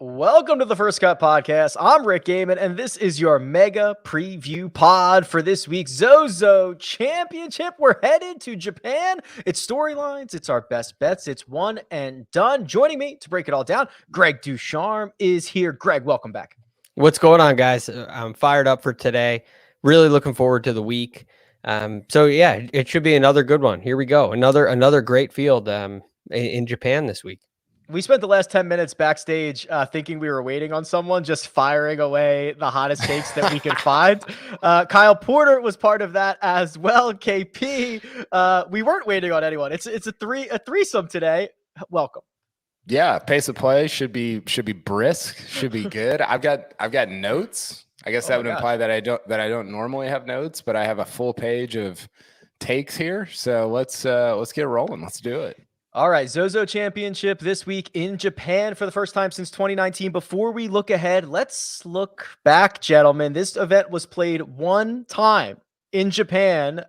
Welcome to the First Cut Podcast. I'm Rick Gehman, and this is your mega preview pod for this week's ZOZO Championship. We're headed to Japan. It's storylines, it's our best bets, it's one and done. Joining me to break it all down, Greg DuCharme is here. Greg, welcome back. What's going on, guys? I'm fired up for today. Really looking forward to the week. So yeah, it should be another good one. Here we go. Another great field in Japan this week. We spent the last 10 minutes backstage thinking we were waiting on someone, just firing away the hottest takes that we could find. Kyle Porter was part of that as well. KP, we weren't waiting on anyone. It's a threesome today. Welcome. Yeah, pace of play should be brisk, should be good. I've got notes. I guess that would imply that I don't normally have notes, but I have a full page of takes here. So let's get rolling. Let's do it. All right, ZOZO Championship this week in Japan for the first time since 2019. Before we look ahead, let's look back, gentlemen. This event was played one time in Japan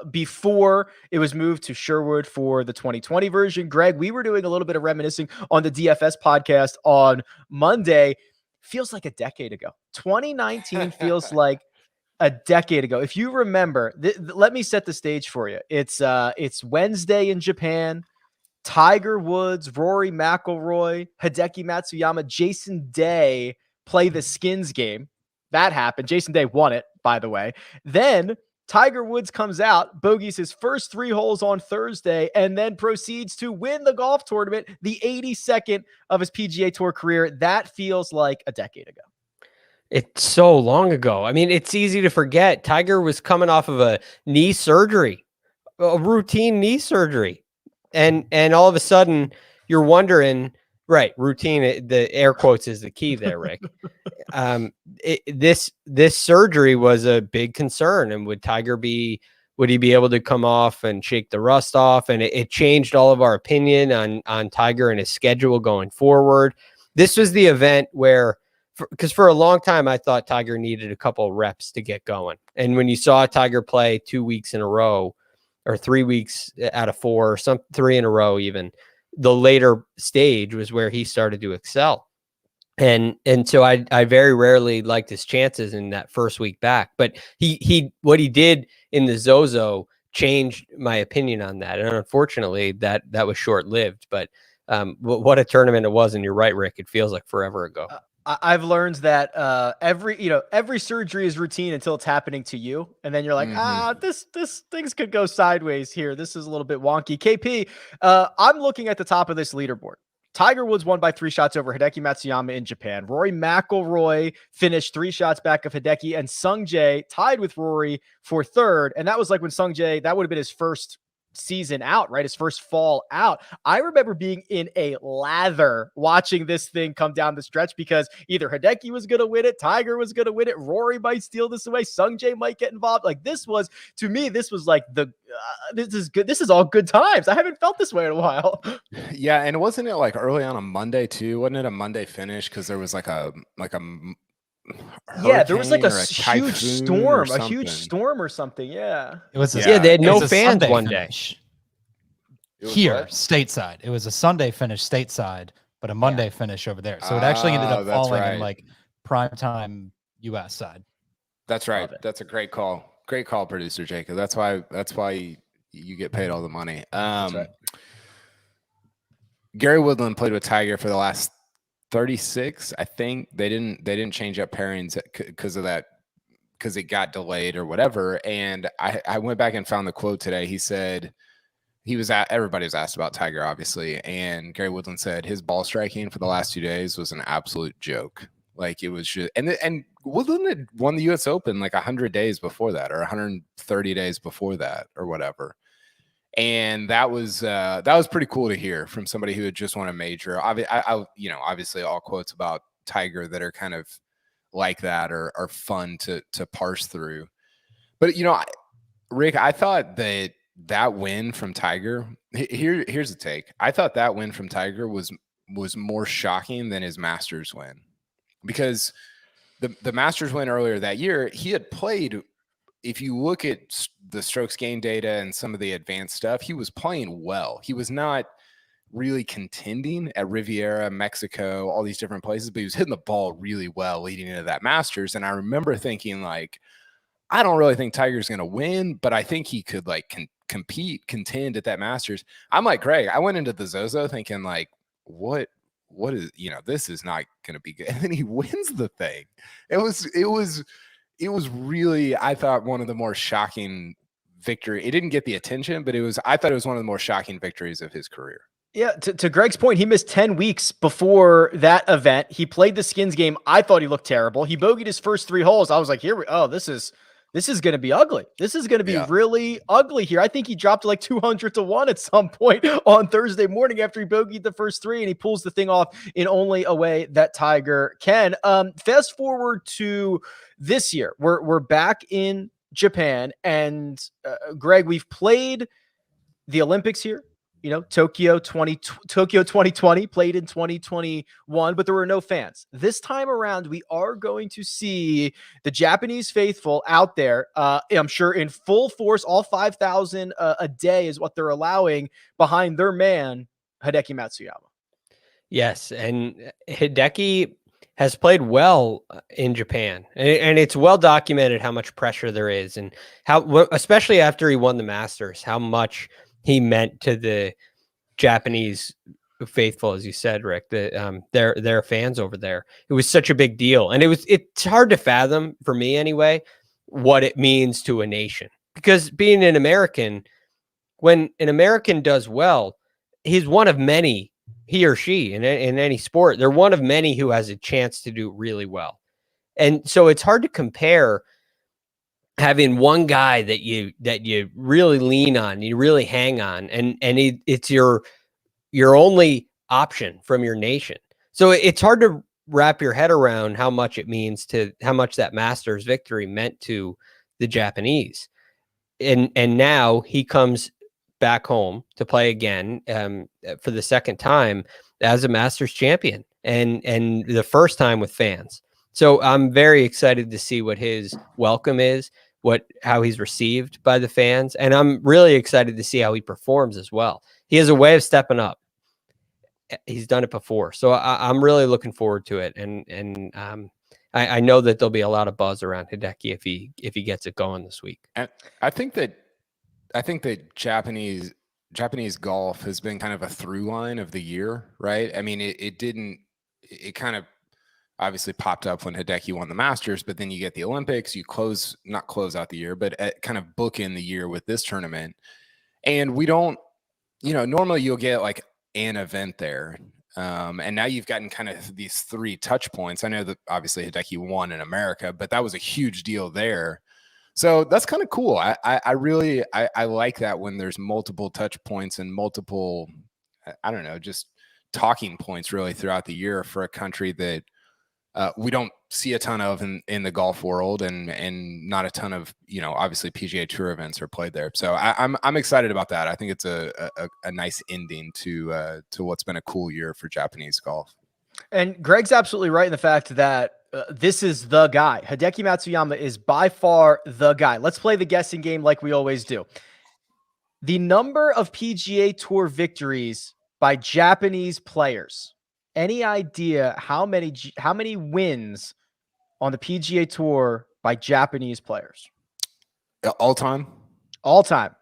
before it was moved to Sherwood for the 2020 version. Greg, we were doing a little bit of reminiscing on the DFS podcast on Monday. Feels like a decade ago. 2019 feels like a decade ago. If you remember, let me set the stage for you. It's Wednesday in Japan. Tiger Woods, Rory McIlroy, Hideki Matsuyama, Jason Day play the skins game. That happened. Jason Day won it, by the way. Then Tiger Woods comes out, bogeys his first 3 holes on Thursday, and then proceeds to win the golf tournament, the 82nd of his PGA Tour career. That feels like a decade ago. It's so long ago. I mean, it's easy to forget. Tiger was coming off of a knee surgery, a routine knee surgery. And all of a sudden you're wondering, right? Routine, the air quotes is the key there, Rick. This surgery was a big concern. And would he be able to come off and shake the rust off? And it changed all of our opinion on Tiger and his schedule going forward. This was the event where, because for a long time, I thought Tiger needed a couple reps to get going. And when you saw Tiger play 2 weeks in a row, or 3 weeks out of 4, or 3 in a row, even the later stage was where he started to excel. And so I very rarely liked his chances in that first week back, but what he did in the ZOZO changed my opinion on that. And unfortunately that was short lived, but what a tournament it was. And you're right, Rick, it feels like forever ago. I've learned that every surgery is routine until it's happening to you. And then you're like, this things could go sideways here. This is a little bit wonky. KP, I'm looking at the top of this leaderboard. Tiger Woods won by 3 shots over Hideki Matsuyama in Japan. Rory McIlroy finished 3 shots back of Hideki, and Sungjae tied with Rory for 3rd. And that was like when Sungjae, that would have been his first season out, right? His first fall out. I remember being in a lather watching this thing come down the stretch because either Hideki was going to win it, Tiger was going to win it, Rory might steal this away, Sungjae might get involved. Like this was like this is good. This is all good times. I haven't felt this way in a while. Yeah, and wasn't it like early on a Monday too? Wasn't it a Monday finish because there was like a there was like a huge storm or something. Yeah, it was. They had no fans one day here stateside. It was a Sunday finish stateside, but a Monday finish over there. So it actually ended up falling in like prime time U.S. side. That's right. That's a great call. Great call, producer Jacob. That's why you get paid all the money. That's right. Gary Woodland played with Tiger for the last 36. I think they didn't change up pairings because of that, because it got delayed or whatever. And I went back and found the quote today. He said everybody was asked about Tiger, obviously, and Gary Woodland said his ball striking for the last 2 days was an absolute joke. Like it was just, and Woodland had won the U.S. Open like 100 days before that, or 130 days before that, or whatever. And that was pretty cool to hear from somebody who had just won a major. Obviously all quotes about Tiger that are kind of like that are fun to parse through. But, Rick, I thought that win from Tiger, here's the take. I thought that win from Tiger was more shocking than his Masters win, because the Masters win earlier that year, he had played. If you look at the strokes gain data and some of the advanced stuff, he was playing well. He was not really contending at Riviera, Mexico, all these different places, but he was hitting the ball really well leading into that Masters. And I remember thinking, like, I don't really think Tiger's going to win, but I think he could like contend at that Masters. I'm like Greg. I went into the ZOZO thinking like, what is, this is not going to be good. And then he wins the thing. It was really, I thought, one of the more shocking victory. It didn't get the attention, but I thought it was one of the more shocking victories of his career. Yeah, to Greg's point, he missed 10 weeks before that event. He played the skins game. I thought he looked terrible. He bogeyed his first 3 holes. I was like, this is going to be ugly. This is going to be really ugly here. I think he dropped like 200-1 at some point on Thursday morning after he bogeyed the first 3, and he pulls the thing off in only a way that Tiger can. Fast forward to this year. We're back in Japan, and Greg, we've played the Olympics here. Tokyo 2020 played in 2021, but there were no fans. This time around, we are going to see the Japanese faithful out there. I'm sure in full force, all 5,000 a day is what they're allowing behind their man, Hideki Matsuyama. Yes, and Hideki has played well in Japan, and it's well documented how much pressure there is, and how, especially after he won the Masters, how much he meant to the Japanese faithful, as you said, Rick, their fans over there. It was such a big deal. And it's hard to fathom, for me anyway, what it means to a nation. Because being an American, when an American does well, he's one of many, he or she in any sport, they're one of many who has a chance to do really well. And so it's hard to compare having one guy that you really lean on, you really hang on, and it's your only option from your nation. So it's hard to wrap your head around how much it means how much that Masters victory meant to the Japanese. And now he comes back home to play again for the second time as a Masters champion, and the first time with fans. So I'm very excited to see what his welcome is, how he's received by the fans. And I'm really excited to see how he performs as well. He has a way of stepping up. He's done it before. So I'm really looking forward to it. And I know that there'll be a lot of buzz around Hideki if he gets it going this week. And I think that Japanese golf has been kind of a through line of the year, right? I mean, it kind of obviously popped up when Hideki won the Masters, but then you get the Olympics, you not close out the year, but kind of bookend the year with this tournament. And we don't, normally you'll get like an event there. And now you've gotten kind of these 3 touch points. I know that obviously Hideki won in America, but that was a huge deal there. So that's kind of cool. I really like that when there's multiple touch points and multiple, I don't know, just talking points really throughout the year for a country that we don't see a ton of in the golf world, and not a ton of, obviously PGA Tour events are played there. So I'm excited about that. I think it's a nice ending to what's been a cool year for Japanese golf. And Greg's absolutely right in the fact that this is the guy. Hideki Matsuyama is by far the guy. Let's play the guessing game like we always do. The number of PGA Tour victories by Japanese players. Any idea how many wins on the PGA Tour by Japanese players? All time? All time.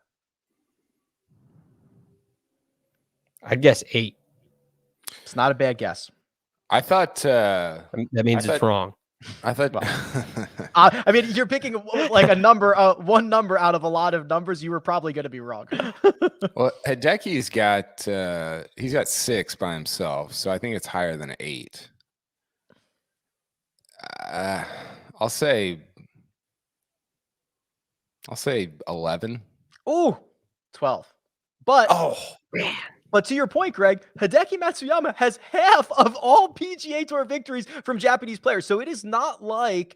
I'd guess 8. It's not a bad guess. I thought that means it's wrong. I thought. I mean, you're picking like a number, one number out of a lot of numbers. You were probably going to be wrong. Well, Hideki's he's got 6 by himself, so I think it's higher than 8. I'll say 11. Ooh, 12. But man. But to your point, Greg, Hideki Matsuyama has half of all PGA Tour victories from Japanese players. So it is not like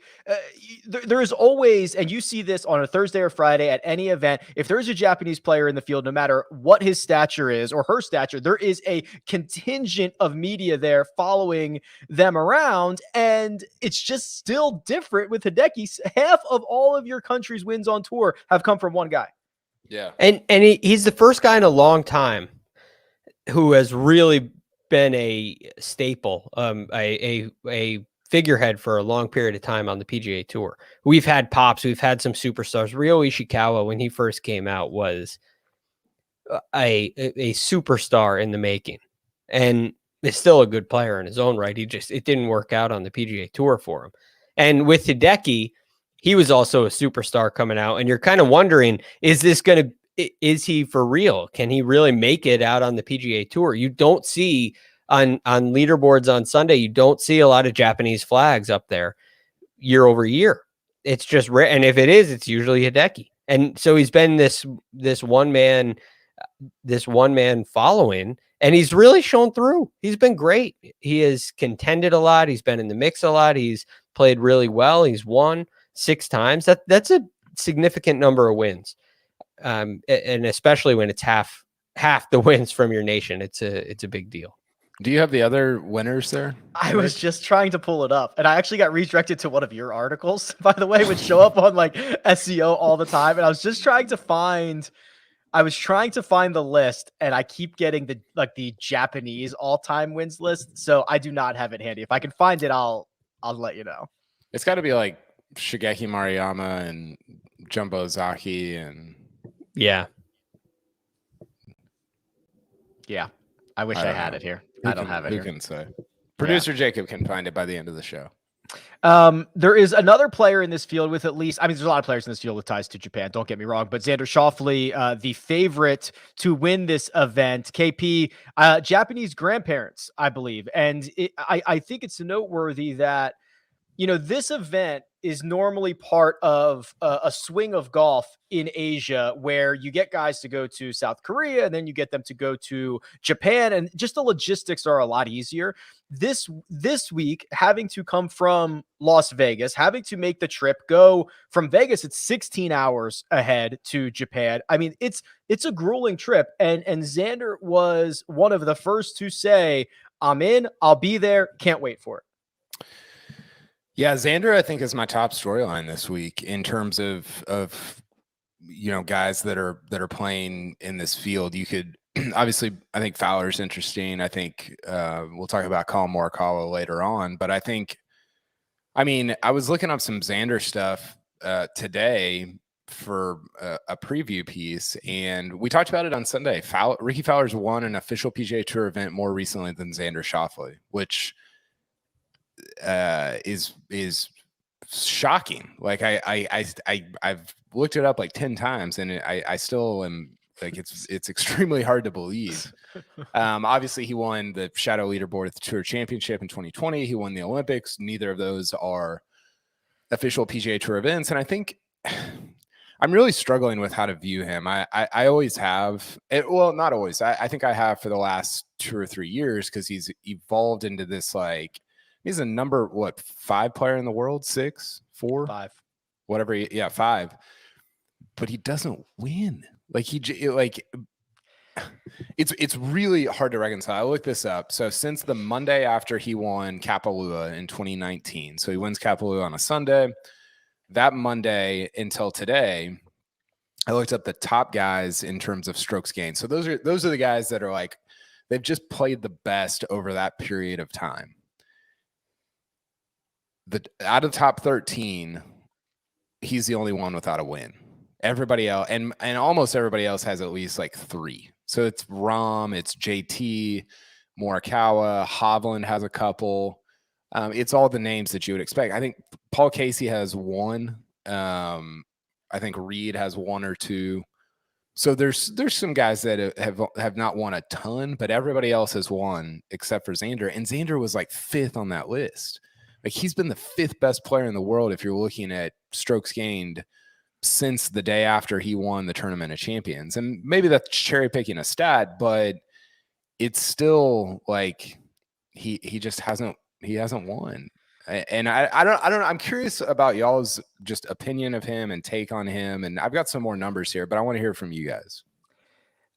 there is always, and you see this on a Thursday or Friday at any event, if there is a Japanese player in the field, no matter what his stature is or her stature, there is a contingent of media there following them around. And it's just still different with Hideki. Half of all of your country's wins on tour have come from one guy. Yeah. And he's the first guy in a long time who has really been a staple, a figurehead for a long period of time on the PGA Tour. We've had pops, we've had some superstars. Ryo Ishikawa, when he first came out, was a superstar in the making, and is still a good player in his own right. It didn't work out on the PGA Tour for him. And with Hideki, he was also a superstar coming out, and you're kind of wondering, is he for real? Can he really make it out on the PGA Tour? You don't see on leaderboards on Sunday, you don't see a lot of Japanese flags up there year over year. It's just rare. And if it is, it's usually Hideki. And so he's been this one man following, and he's really shown through. He's been great. He has contended a lot. He's been in the mix a lot. He's played really well. He's won 6 times. That's a significant number of wins. And especially when it's half the wins from your nation, it's a big deal. Do you have the other winners there? I was just trying to pull it up, and I actually got redirected to one of your articles, by the way, which show up on like SEO all the time. And I was just trying to find the list, and I keep getting the Japanese all-time wins list. So I do not have it handy. If I can find it, I'll let you know. It's got to be like Shigeki Maruyama and Jumbo Ozaki and yeah. I wish I had it here. I don't have it here. Who can say? Producer Jacob can find it by the end of the show. There is another player in this field with there's a lot of players in this field with ties to Japan, don't get me wrong, but Xander Schauffele, the favorite to win this event, KP, Japanese grandparents, I believe. And I think it's noteworthy that, this event is normally part of a swing of golf in Asia, where you get guys to go to South Korea and then you get them to go to Japan, and just the logistics are a lot easier. This week, having to come from Las Vegas, having to make the trip, go from Vegas, it's 16 hours ahead to Japan. I mean, it's a grueling trip, and Xander was one of the first to say, I'm in, I'll be there, can't wait for it. Yeah, Xander, I think, is my top storyline this week in terms of guys that are playing in this field. You could obviously, I think Fowler's interesting. I think we'll talk about Colin Morikawa later on, but I was looking up some Xander stuff today for a preview piece, and we talked about it on Sunday. Rickie Fowler's won an official PGA Tour event more recently than Xander Schauffele, which is shocking. Like I've looked it up like 10 times, and I still am like, it's extremely hard to believe. Obviously he won the shadow leaderboard at the Tour Championship in 2020. He won the Olympics. Neither of those are official PGA Tour events, and I think I'm really struggling with how to view him. I always have. Well, not always. I think I have for the last 2 or 3 years, because he's evolved into this, like, he's a number 5 player in the world, 6, 4, 5, whatever. 5, but he doesn't win. It's really hard to reconcile. I looked this up. So since the Monday after he won Kapalua in 2019, so he wins Kapalua on a Sunday. That Monday until today, I looked up the top guys in terms of strokes gained. So those are the guys that are like, they've just played the best over that period of time. Out of the top 13, he's the only one without a win. Everybody else, and almost everybody else, has at least like 3. So it's Rahm, it's JT, Morikawa, Hovland has a couple. It's all the names that you would expect. I think Paul Casey has 1. I think Reed has 1 or 2. So there's some guys that have not won a ton, but everybody else has won except for Xander. And Xander was like 5th on that list. Like, he's been the 5th best player in the world if you're looking at strokes gained since the day after he won the Tournament of Champions. And maybe that's cherry picking a stat, but it's still like he just hasn't won. And I don't know. I'm curious about y'all's just opinion of him and take on him. And I've got some more numbers here, but I want to hear from you guys.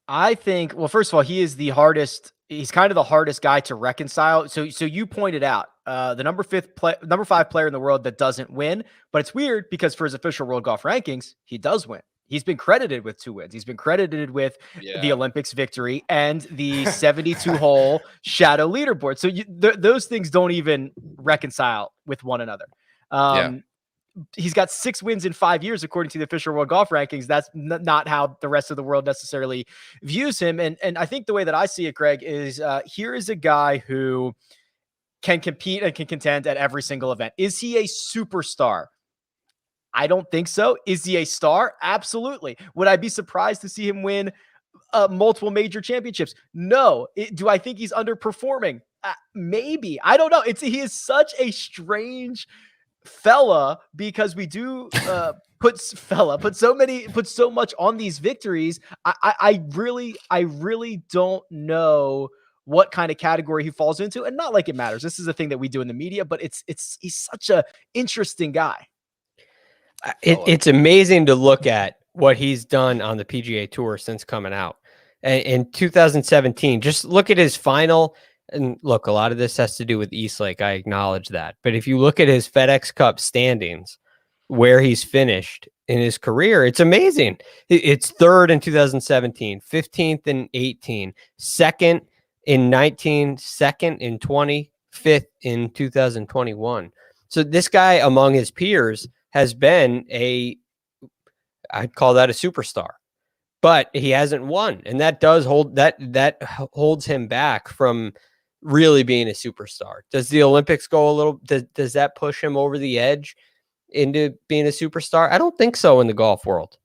I think, well, first of all, he is the hardest. He's kind of the hardest guy to reconcile. So you pointed out the number 5 player in the world that doesn't win, but it's weird because for his official world golf rankings, he does win. He's been credited with 2 wins. He's been credited with the Olympics victory and the 72-hole shadow leaderboard. So those things don't even reconcile with one another. He's got 6 wins in 5 years, according to the official World Golf Rankings. That's not how the rest of the world necessarily views him. And I think the way that I see it, Greg, is here is a guy who can compete and can contend at every single event. Is he a superstar? I don't think so. Is he a star? Absolutely. Would I be surprised to see him win multiple major championships? No. Do I think he's underperforming? Maybe. I don't know. He is such a strange fella because we do put so much on these victories. I really don't know what kind of category he falls into, and not like it matters. This is a thing that we do in the media, but he's such a interesting guy. It's amazing to look at what he's done on the PGA Tour since coming out. In 2017, just look at his final. And look, a lot of this has to do with Eastlake. I acknowledge that. But if you look at his FedEx Cup standings, where he's finished in his career, it's amazing. It's 3rd in 2017, 15th in 18, 2nd in 19, 2nd in 20, 5th in 2021. So this guy among his peers has been I'd call that a superstar, but he hasn't won. And that does that holds him back from really being a superstar. Does the Olympics go a little, does that push him over the edge into being a superstar? I don't think so in the golf world.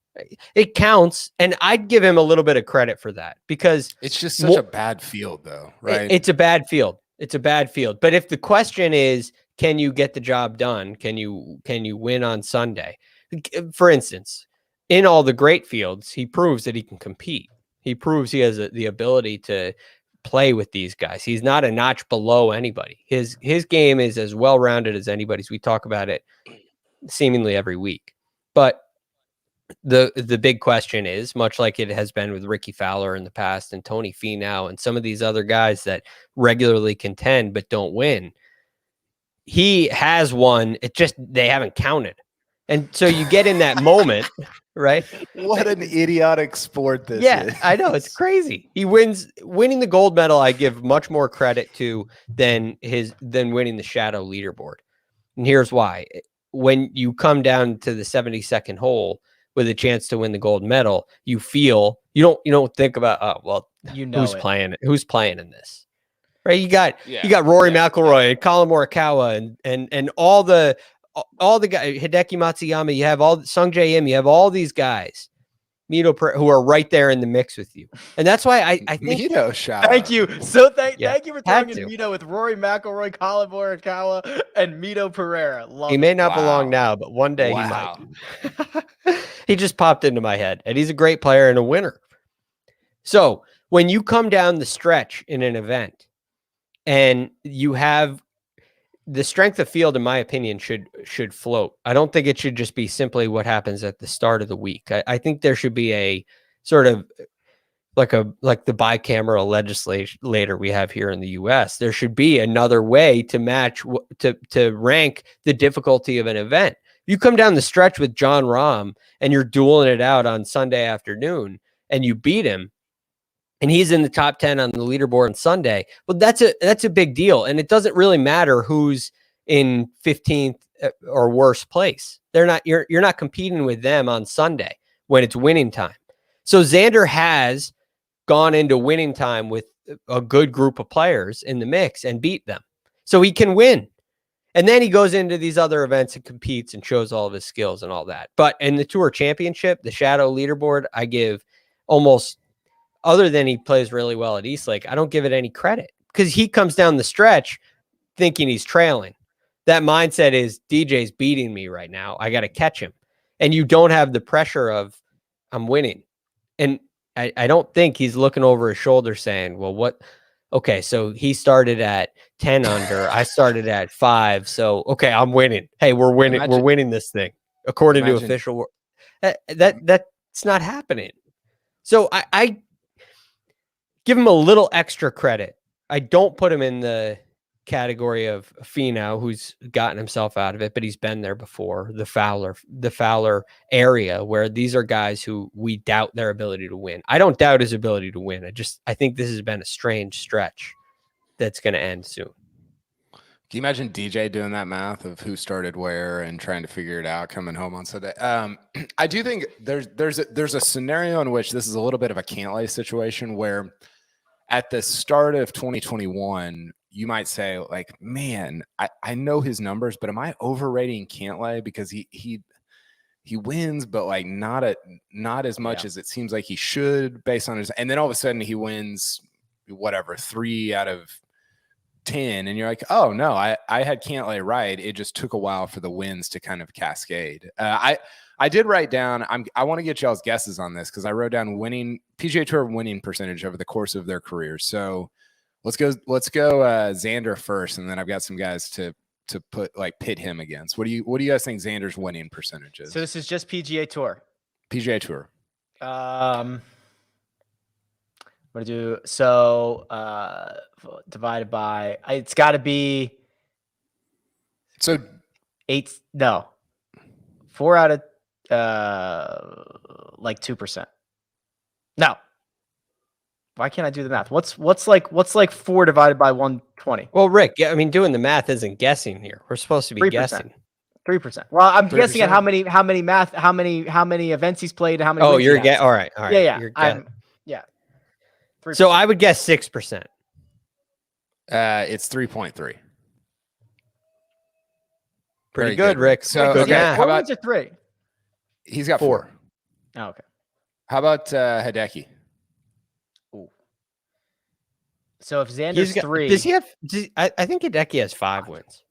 It counts. And I'd give him a little bit of credit for that because it's just such a bad field though, right? It's a bad field. It's a bad field. But if the question is, can you get the job done? Can you win on Sunday? For instance, in all the great fields, he proves that he can compete. He proves he has the ability to play with these guys. He's not a notch below anybody. His game is as well-rounded as anybody's. We talk about it seemingly every week. But the big question is, much like it has been with Rickie Fowler in the past and Tony Finau and some of these other guys that regularly contend but don't win, he has won. It just, they haven't counted. And so you get in that moment, right? What an idiotic sport this is. I know. It's crazy. Winning the gold medal, I give much more credit to than winning the shadow leaderboard. And here's why. When you come down to the 72nd hole with a chance to win the gold medal, you don't think about, who's playing in this? Right? You got Rory McIlroy and Colin Morikawa and all the guys, Hideki Matsuyama, you have all Sung Jae Im, you have all these guys, who are right there in the mix with you. And that's why I think Mito shot. Thank you. So thank you for throwing in Mito with Rory McIlroy, Colin Morikawa, and Mito Pereira. He may not belong now, but one day he might. He just popped into my head, and he's a great player and a winner. So when you come down the stretch in an event and you have the strength of field, in my opinion, should float. I don't think it should just be simply what happens at the start of the week. I think there should be a sort of like the bicameral legislator we have here in the U.S. There should be another way to match to rank the difficulty of an event. You come down the stretch with Jon Rahm and you're dueling it out on Sunday afternoon and you beat him, and he's in the top 10 on the leaderboard on Sunday. Well, that's a big deal. And it doesn't really matter who's in 15th or worse place. You're not competing with them on Sunday when it's winning time. So Xander has gone into winning time with a good group of players in the mix and beat them. So he can win. And then he goes into these other events and competes and shows all of his skills and all that. But in the Tour Championship, the shadow leaderboard, I give almost, other than he plays really well at Eastlake, I don't give it any credit because he comes down the stretch thinking he's trailing. That mindset is, DJ's beating me right now. I got to catch him. And you don't have the pressure of, I'm winning. And I don't think he's looking over his shoulder saying, well, what? Okay, so he started at 10 under. I started at 5. So, okay, I'm winning. Hey, we're winning. We're winning this thing according to official. That's not happening. So I give him a little extra credit. I don't put him in the category of Finau, who's gotten himself out of it, but he's been there before. The Fowler area, where these are guys who we doubt their ability to win. I don't doubt his ability to win. I think this has been a strange stretch that's going to end soon. Can you imagine DJ doing that math of who started where and trying to figure it out coming home on Sunday? I do think there's a scenario in which this is a little bit of a Cantlay situation where at the start of 2021, you might say like, man, I know his numbers, but am I overrating Cantlay because he wins, but like not as much as it seems like he should based on his, and then all of a sudden he wins whatever 3 out of 10, and you're like, oh no, I had Cantlay right. It just took a while for the wins to kind of cascade. I did write down. I want to get y'all's guesses on this because I wrote down PGA Tour winning percentage over the course of their careers. So let's go Xander first, and then I've got some guys to pit him against. What do you guys think Xander's winning percentage is? So this is just PGA Tour. PGA Tour. What to do? So divided by, it's got to be so 8. No, 4 out of like 2%. No, why can't I do the math? What's like 4 divided by 120? Well, Rick, yeah, I mean, doing the math isn't guessing here. We're supposed to be 3%. guessing. 3%. Well, I'm 3%? guessing at how many events he's played, and how many. Oh, wins he you're has. all right. Yeah. You're yeah. 3%. So I would guess 6%. It's 3.3. Pretty good, Rick. So good okay, math. how about 3? he's got 4. Oh, okay. How about Hideki? Ooh. So if Xander's 3, does he have? I think Hideki has 5 wins.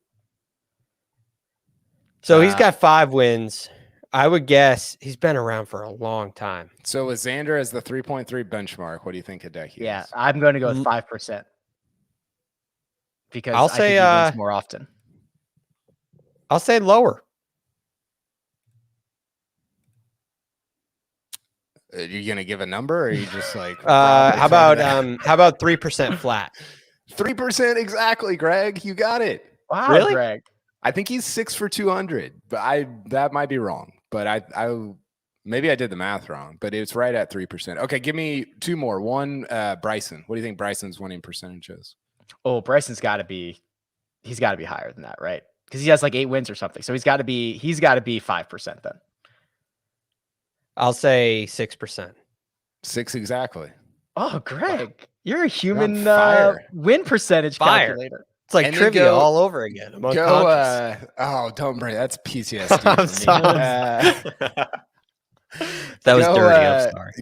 So he's got 5 wins. I would guess he's been around for a long time. So with Xander as the 3.3 benchmark, what do you think Hideki is? I'm going to go with 5% because I'll I say think he wins more often. I'll say lower. Are you gonna give a number, or are you just like? How about 3% flat? 3% exactly, Greg. You got it. Wow, Really? Greg. I think he's 6 for 200, but that might be wrong. But I maybe I did the math wrong, but it's right at 3%. Okay, give me 2 more. One, Bryson. What do you think Bryson's winning percentage is? Oh, Bryson's got to be. He's got to be higher than that, right? Because he has like 8 wins or something. So he's got to be 5% then. I'll say 6%. 6 exactly. Oh, Greg, you're a human win percentage Fire. calculator. It's like And trivia all over again. I'm unconscious. Don't bring that's PTSD. I'm for me. That was dirty. I'm sorry.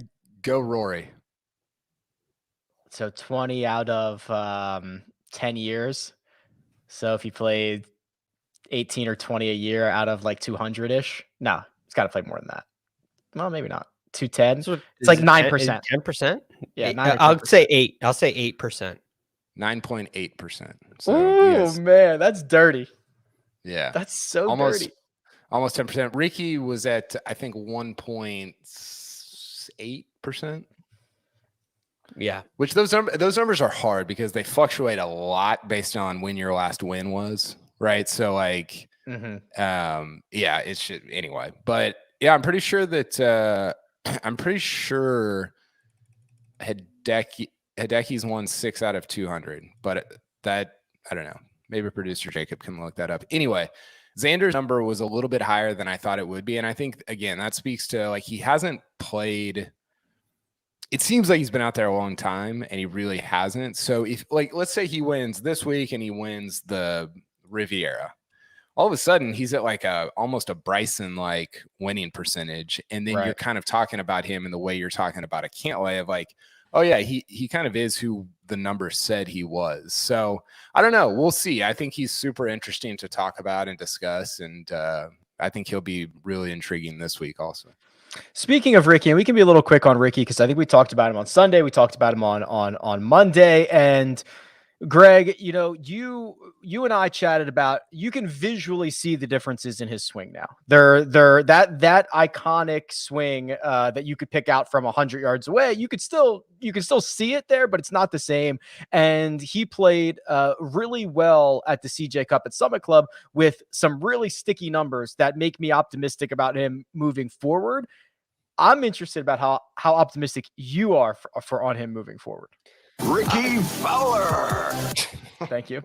Go Rory. So 20 out of 10 years. So if he played 18 or 20 a year out of like 200-ish. No, he's got to play more than that. Well, maybe not. 210. So it's like 9%. 10%? Yeah, 9 I'll say 8. I'll say 8%. 9.8%. So, man, that's dirty. Yeah. That's so dirty. Almost 10%. Rickie was at, I think, 1.8%. Yeah. Which those numbers are hard because they fluctuate a lot based on when your last win was, right? So like, yeah, it should anyway. But yeah, I'm pretty sure Hideki's won 6 out of 200, but that, I don't know. Maybe producer Jacob can look that up. Anyway, Xander's number was a little bit higher than I thought it would be. And I think, again, that speaks to like he hasn't played. It seems like he's been out there a long time and he really hasn't. So if like, let's say he wins this week and he wins the Riviera, all of a sudden he's at like almost a Bryson like winning percentage. And then you're kind of talking about him in the way you're talking about a Cantlay of like, oh yeah, he kind of is who the numbers said he was. So I don't know. We'll see. I think he's super interesting to talk about and discuss. And I think he'll be really intriguing this week also. Speaking of Rickie, and we can be a little quick on Rickie because I think we talked about him on Sunday. We talked about him on Monday, and Greg, you and I chatted about, you can visually see the differences in his swing now. They're that iconic swing that you could pick out from 100 yards away. You can still see it there, but it's not the same. And he played really well at the CJ Cup at Summit Club with some really sticky numbers that make me optimistic about him moving forward. I'm interested about how optimistic you are for on him moving forward. Rickie Fowler. Thank you.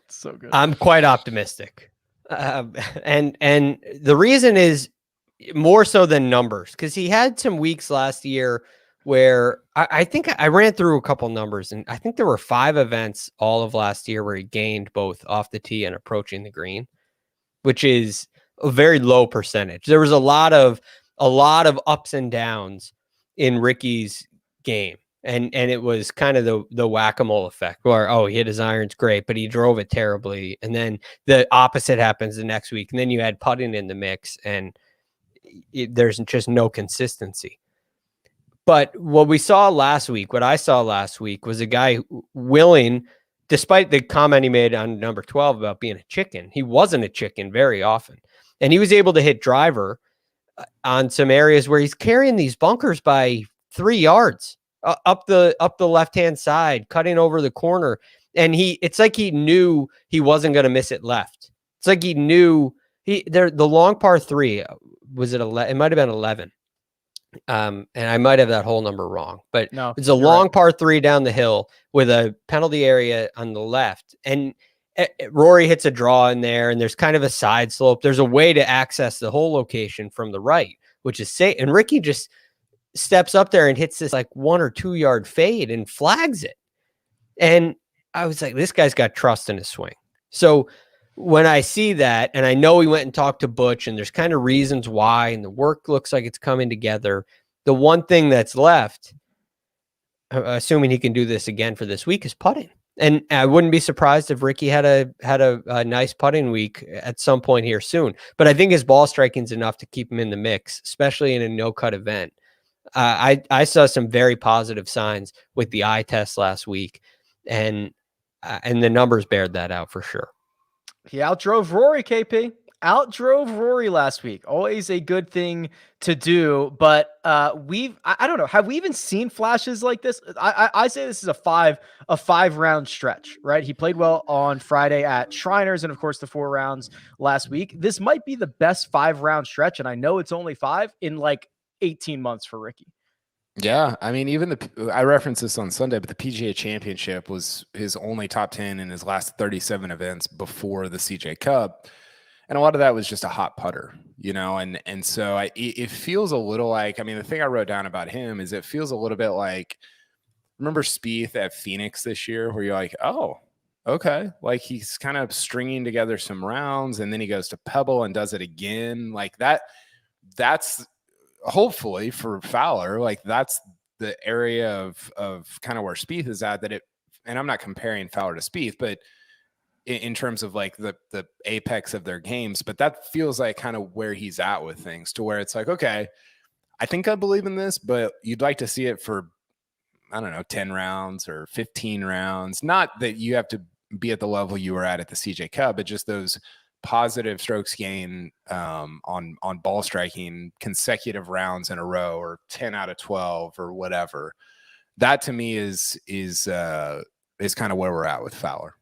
So good. I'm quite optimistic. And the reason is more so than numbers, because he had some weeks last year where I think I ran through a couple numbers, and I think there were 5 events all of last year where he gained both off the tee and approaching the green, which is a very low percentage. There was a lot of ups and downs in Rickie's game. And it was kind of the whack-a-mole effect where, he hit his irons great, but he drove it terribly. And then the opposite happens the next week. And then you add putting in the mix, and there's just no consistency. But what I saw last week was a guy willing, despite the comment he made on number 12 about being a chicken, he wasn't a chicken very often. And he was able to hit driver on some areas where he's carrying these bunkers by 3 yards. Up the left-hand side, cutting over the corner. And it's like he knew he wasn't going to miss it left. It's like he knew the long par 3, was it 11? It might've been 11. And I might have that whole number wrong, but no, it's a long par 3 down the hill with a penalty area on the left. And Rory hits a draw in there, and there's kind of a side slope. There's a way to access the whole location from the right, which is safe. And Rickie just steps up there and hits this like 1 or 2 yard fade and flags it. And I was like, this guy's got trust in his swing. So when I see that, and I know he went and talked to Butch, and there's kind of reasons why, and the work looks like it's coming together. The one thing that's left, assuming he can do this again for this week, is putting. And I wouldn't be surprised if Rickie had a nice putting week at some point here soon. But I think his ball striking is enough to keep him in the mix, especially in a no-cut event. I saw some very positive signs with the eye test last week, and the numbers bared that out for sure. He outdrove Rory, KP. Outdrove Rory last week. Always a good thing to do, but I don't know. Have we even seen flashes like this? I say this is a five round stretch, right? He played well on Friday at Shriners, and of course the 4 rounds last week. This might be the best 5-round stretch, and I know it's only 5 in like 18 months for Rickie. Yeah, I mean, even I referenced this on Sunday, but the PGA Championship was his only top 10 in his last 37 events before the CJ Cup, and a lot of that was just a hot putter, and so it feels a little like, I mean, the thing I wrote down about him is it feels a little bit like, remember Spieth at Phoenix this year, where you're like, oh, okay, like he's kind of stringing together some rounds, and then he goes to Pebble and does it again, like that. That's hopefully for Fowler, like that's the area of kind of where Spieth is at, and I'm not comparing Fowler to Spieth, but in terms of like the apex of their games, but that feels like kind of where he's at with things, to where it's like, okay, I think I believe in this, but you'd like to see it for, I don't know, 10 rounds or 15 rounds. Not that you have to be at the level you were at the CJ Cup, but just those positive strokes gained on ball striking consecutive rounds in a row, or 10 out of 12 or whatever. That to me is kind of where we're at with Fowler.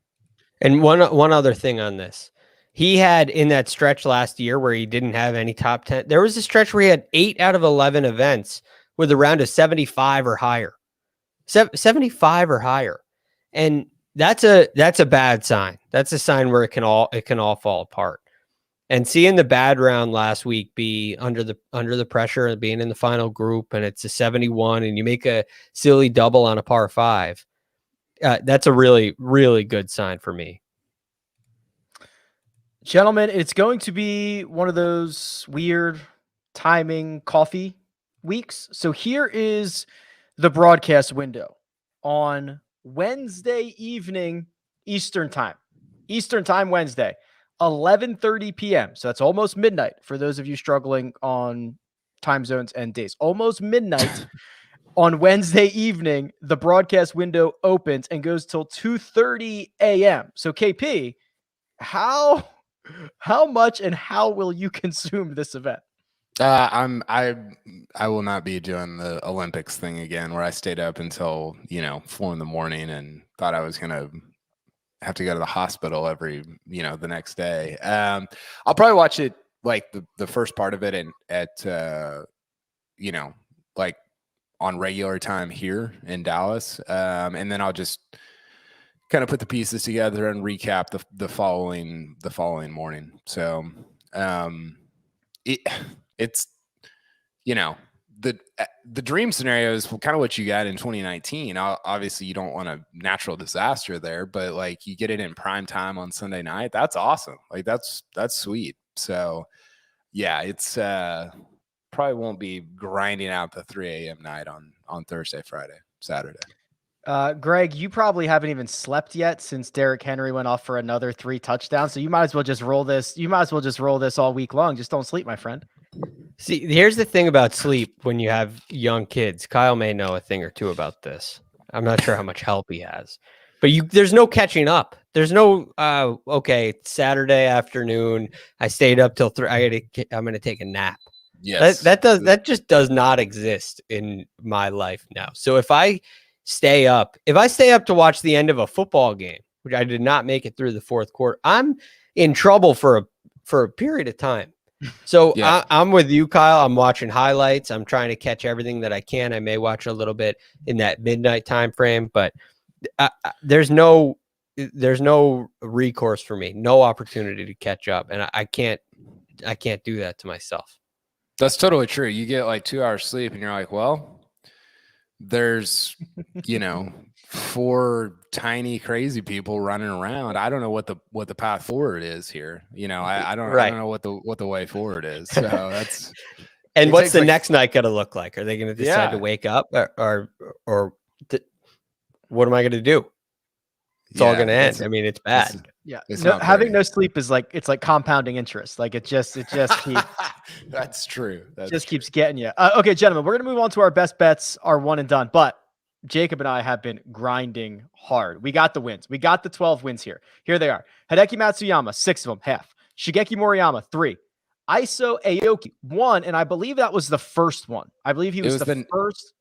And one other thing on this, he had in that stretch last year where he didn't have any top 10. There was a stretch where he had 8 out of 11 events with a round of 75 or higher, 75 or higher, and that's a bad sign. That's a sign where it can all fall apart. And seeing the bad round last week be under the pressure of being in the final group, and it's a 71, and you make a silly double on a par 5, that's a really, really good sign for me. Gentlemen, it's going to be one of those weird timing coffee weeks. So here is the broadcast window on Wednesday evening, Eastern time Wednesday, 11:30 p.m. So that's almost midnight for those of you struggling on time zones and days. Almost midnight. On Wednesday evening, the broadcast window opens and goes till 2:30 a.m. So KP, how much and how will you consume this event? I will not be doing the Olympics thing again, where I stayed up until 4 a.m. and thought I was gonna have to go to the hospital every the next day. I'll probably watch it like the first part of it and at like on regular time here in Dallas, and then I'll just kind of put the pieces together and recap the following morning. So it's the dream scenario is kind of what you got in 2019. Obviously, you don't want a natural disaster there, but like you get it in prime time on Sunday night. That's awesome. Like that's sweet. So yeah, it's probably won't be grinding out the 3 a.m. night on Thursday, Friday, Saturday. Greg, you probably haven't even slept yet since Derrick Henry went off for another 3 touchdowns. So you might as well just roll this. You might as well just roll this all week long. Just don't sleep, my friend. See, here's the thing about sleep when you have young kids. Kyle may know a thing or two about this. I'm not sure how much help he has, but there's no catching up. There's no, okay, Saturday afternoon, I stayed up till 3. I'm going to take a nap. Yes. That just does not exist in my life now. So if I stay up to watch the end of a football game, which I did not make it through the fourth quarter, I'm in trouble for a period of time. So yeah. I'm with you, Kyle. I'm watching highlights. I'm trying to catch everything that I can. I may watch a little bit in that midnight time frame, but there's no recourse for me. No opportunity to catch up, and I can't do that to myself. That's totally true. You get like 2 hours sleep, and you're like, well, there's 4 tiny crazy people running around. I don't know what the path forward is here. I don't know what the way forward is. So that's and what's the next night going to look like? Are they going to decide to wake up or what am I going to do? It's all going to end. I mean, it's bad. Having no sleep is like, it's like compounding interest. Like it just keeps. That's true. Keeps getting you. Okay, gentlemen, we're going to move on to our best bets, our one and done, but Jacob and I have been grinding hard. We got the wins. We got the 12 wins here. Here they are. Hideki Matsuyama, 6 of them, half. Shigeki Moriyama, 3. Iso Aoki, 1, and I believe that was the first one. I believe he was the first.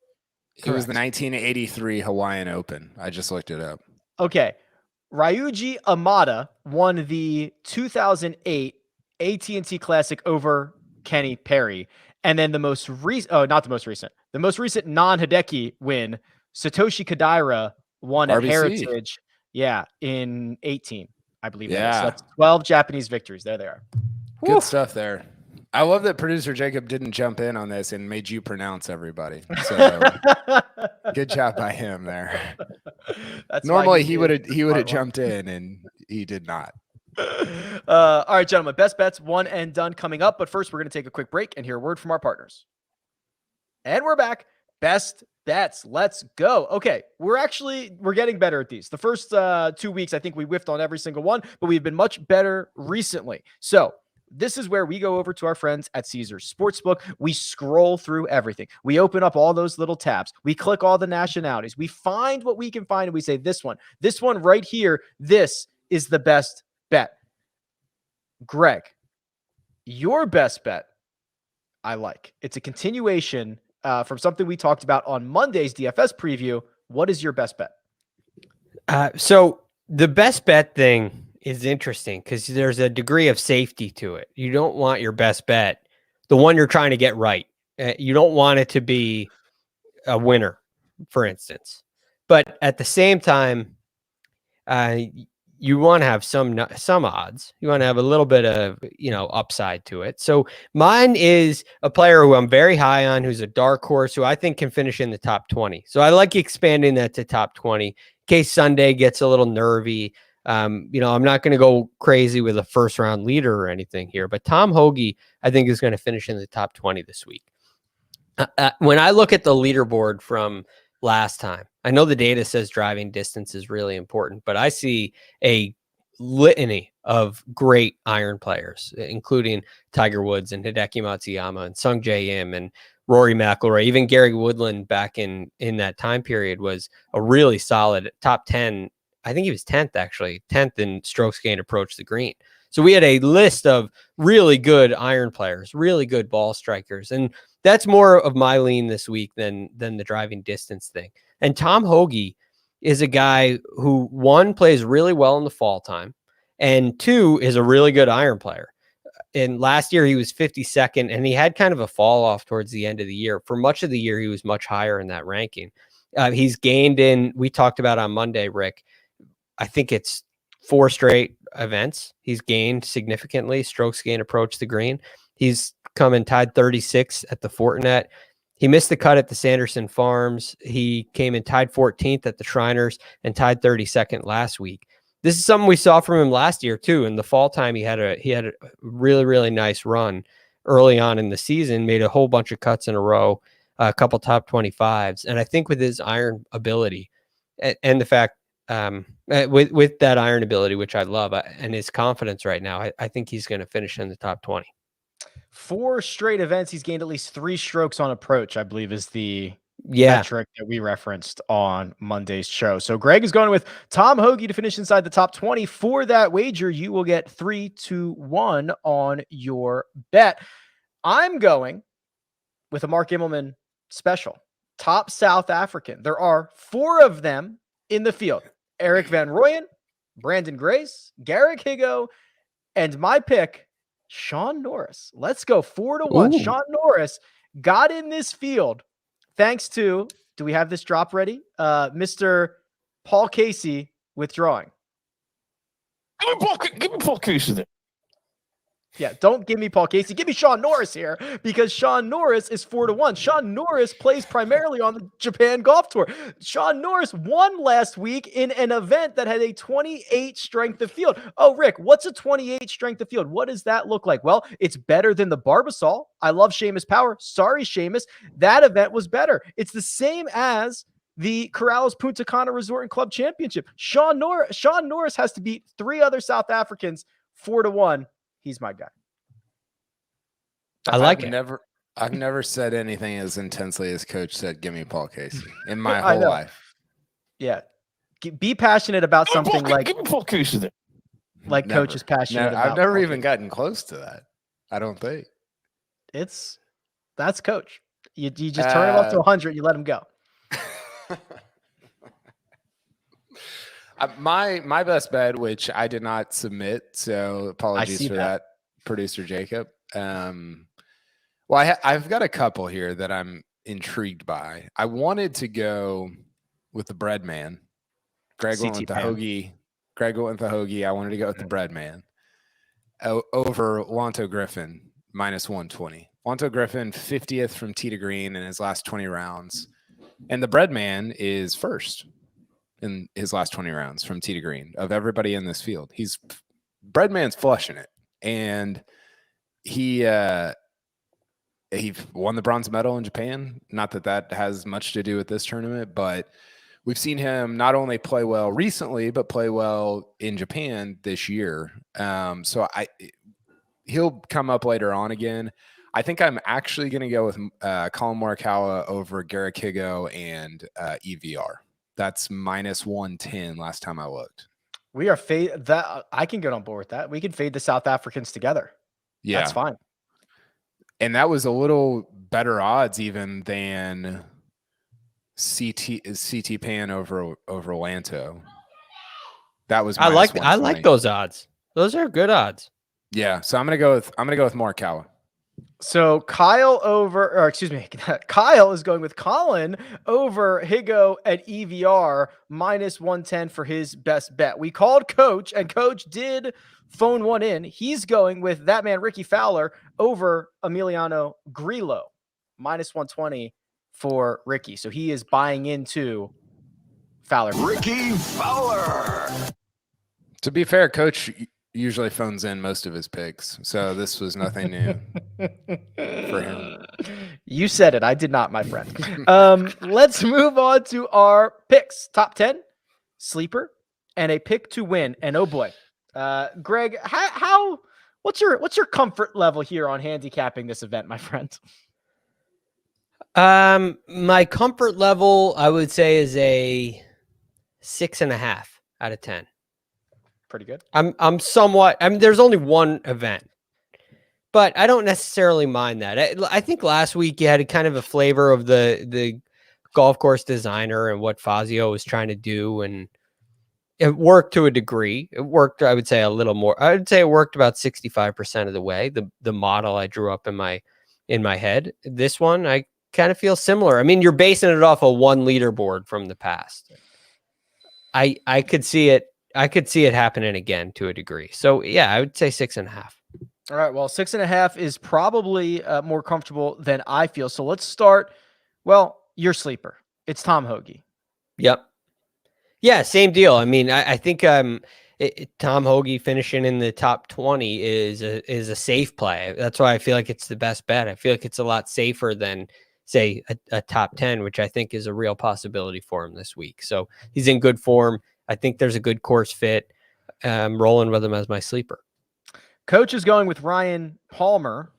It was the 1983 Hawaiian Open. I just looked it up. Okay. Ryuji Amada won the 2008 AT&T Classic over Kenny Perry. And then the most recent non-Hideki win, Satoshi Kodaira won at Heritage. Yeah, in 18, I believe. Yeah. So that's 12 Japanese victories. There they are. Good stuff there. I love that producer Jacob didn't jump in on this and made you pronounce everybody. So good job by him there. Normally he would have jumped in and he did not. All right, gentlemen, best bets, one and done coming up. But first, we're going to take a quick break and hear a word from our partners. And we're back. Best bets. Let's go. Okay, we're getting better at these. The first 2 weeks, I think we whiffed on every single one, but we've been much better recently. So this is where we go over to our friends at Caesars Sportsbook. We scroll through everything. We open up all those little tabs. We click all the nationalities. We find what we can find, and we say, this one right here, this is the best bet. Greg, your best bet, I like. It's a continuation from something we talked about on Monday's DFS preview. What is your best bet? So the best bet thing is interesting because there's a degree of safety to it. You don't want your best bet, the one you're trying to get right. You don't want it to be a winner, for instance. But at the same time, you want to have some odds. You want to have a little bit of, upside to it. So mine is a player who I'm very high on, who's a dark horse, who I think can finish in the top 20. So I like expanding that to top 20 in case Sunday gets a little nervy. I'm not going to go crazy with a first round leader or anything here, but Tom Hoagie, I think, is going to finish in the top 20 this week. When I look at the leaderboard from last time, I know the data says driving distance is really important, but I see a litany of great iron players, including Tiger Woods and Hideki Matsuyama and Sung Jae Im and Rory McIlroy, even Gary Woodland back in that time period was a really solid top 10. I think he was 10th, actually, 10th in strokes gained approach the green. So we had a list of really good iron players, really good ball strikers. And that's more of my lean this week than the driving distance thing. And Tom Hoge is a guy who, one, plays really well in the fall time, and two, is a really good iron player. And last year he was 52nd, and he had kind of a fall off towards the end of the year. For much of the year, he was much higher in that ranking. He's gained in, we talked about on Monday, Rick, I think it's 4 straight events. He's gained significantly, strokes gained approach the green. He's come and tied 36 at the Fortinet. He missed the cut at the Sanderson Farms. He came and tied 14th at the Shriners and tied 32nd last week. This is something we saw from him last year too. In the fall time, he had a really, really nice run early on in the season, made a whole bunch of cuts in a row, a couple top 25s. And I think with his iron ability and the fact with that iron ability, which I love, and his confidence right now, I think he's going to finish in the top 20. 4 straight events, he's gained at least 3 strokes on approach, I believe is the metric that we referenced on Monday's show. So Greg is going with Tom Hoge to finish inside the top 20. For that wager, you will get 3-1 on your bet. I'm going with a Mark Immelman special. Top South African. There are 4 of them in the field. Eric Van Rooyen, Brandon Grace, Garrick Higo, and my pick, Sean Norris. Let's go 4-1. Ooh. Sean Norris got in this field thanks to, do we have this drop ready? Mr. Paul Casey withdrawing. Give me Paul Casey there. Yeah, don't give me Paul Casey. Give me Sean Norris here, because Sean Norris is 4-1. Sean Norris plays primarily on the Japan Golf Tour. Sean Norris won last week in an event that had a 28 strength of field. Oh, Rick, what's a 28 strength of field? What does that look like? Well, it's better than the Barbasol. I love Seamus Power. Sorry, Seamus. That event was better. It's the same as the Corrales Punta Cana Resort and Club Championship. Sean Norris has to beat 3 other South Africans 4-1. He's my guy. I like it. I've never said anything as intensely as Coach said, give me Paul Casey in my whole life. Yeah. Be passionate about something like give me Paul Casey there. Like Never. Coach is passionate about. I've never even gotten close to that. I don't think. That's Coach. You just turn it off to 100, you let him go. My best bet, which I did not submit, so apologies for that, producer Jacob. Well, I've got a couple here that I'm intrigued by. I wanted to go with the bread man. Greg went with the Hoagie. I wanted to go with the bread man over Wanto Griffin -120. Wanto Griffin 50th from tee to green in his last 20 rounds, and the bread man is first in his last 20 rounds from tee to green of everybody in this field. Breadman's flushing it, and he won the bronze medal in Japan. Not that has much to do with this tournament, but we've seen him not only play well recently, but play well in Japan this year. So he'll come up later on again. I think I'm actually going to go with Colin Morikawa over Garrick Higo and EVR. That's -110 last time I looked. We are that I can get on board with that. We can fade the South Africans together. Yeah, that's fine. And that was a little better odds even than CT Pan over Lanto. That was I like those odds. Those are good odds. Yeah, so I'm gonna go with Morikawa. So Kyle is going with Colin over Higo at EVR -110 for his best bet. We called Coach, and Coach did phone one in. He's going with that man Rickie Fowler over Emiliano Grillo -120 for Rickie. So he is buying into Fowler. Rickie Fowler. To be fair, Coach usually phones in most of his picks, so this was nothing new for him. You said it. I did not, my friend. Let's move on to our picks. Top 10, sleeper, and a pick to win. And oh boy, Greg, what's your comfort level here on handicapping this event, my friend? My comfort level, I would say, is a 6.5 out of 10. Pretty good. I'm somewhat. I mean, there's only one event, but I don't necessarily mind that. I think last week you had kind of a flavor of the golf course designer and what Fazio was trying to do, and it worked to a degree. It worked, I would say, a little more. I would say it worked about 65% of the way. The model I drew up in my head. This one, I kind of feel similar. I mean, you're basing it off a one leaderboard from the past. I could see it. I could see it happening again to a degree. So yeah, I would say 6.5. All right. Well, 6.5 is probably more comfortable than I feel. So let's start. Well, your sleeper. It's Tom Hoge. Yep. Yeah, same deal. I mean, I think Tom Hoge finishing in the top 20 is a safe play. That's why I feel like it's the best bet. I feel like it's a lot safer than, say, a top 10, which I think is a real possibility for him this week. So he's in good form. I think there's a good course fit. I'm rolling with him as my sleeper. Coach is going with Ryan Palmer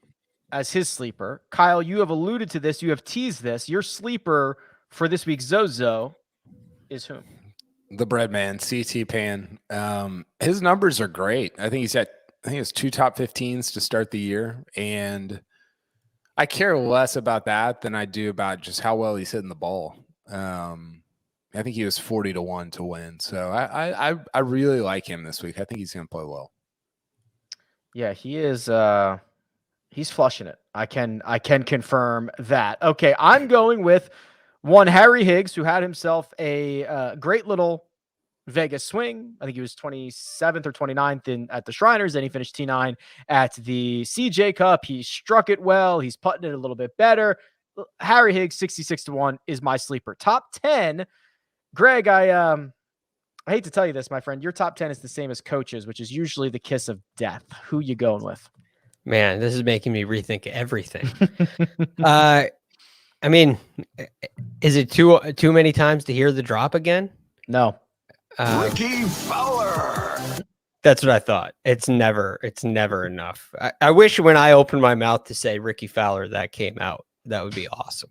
as his sleeper. Kyle, you have alluded to this. You have teased this. Your sleeper for this week's ZOZO is whom? The bread man, CT Pan. His numbers are great. I think it's 2 top 15s to start the year. And I care less about that than I do about just how well he's hitting the ball. I think he was 40-1 to win. So I really like him this week. I think he's going to play well. Yeah, he is. He's flushing it. I can confirm that. Okay, I'm going with one Harry Higgs, who had himself a great little Vegas swing. I think he was 27th or 29th at the Shriners. Then he finished T9 at the CJ Cup. He struck it well. He's putting it a little bit better. Harry Higgs, 66-1 is my sleeper. Top 10. Greg, I hate to tell you this, my friend. Your top 10 is the same as Coach's, which is usually the kiss of death. Who you going with? Man, this is making me rethink everything. I mean, is it too many times to hear the drop again? No. Rickie Fowler. That's what I thought. It's never enough. I wish when I opened my mouth to say Rickie Fowler, that came out. That would be awesome.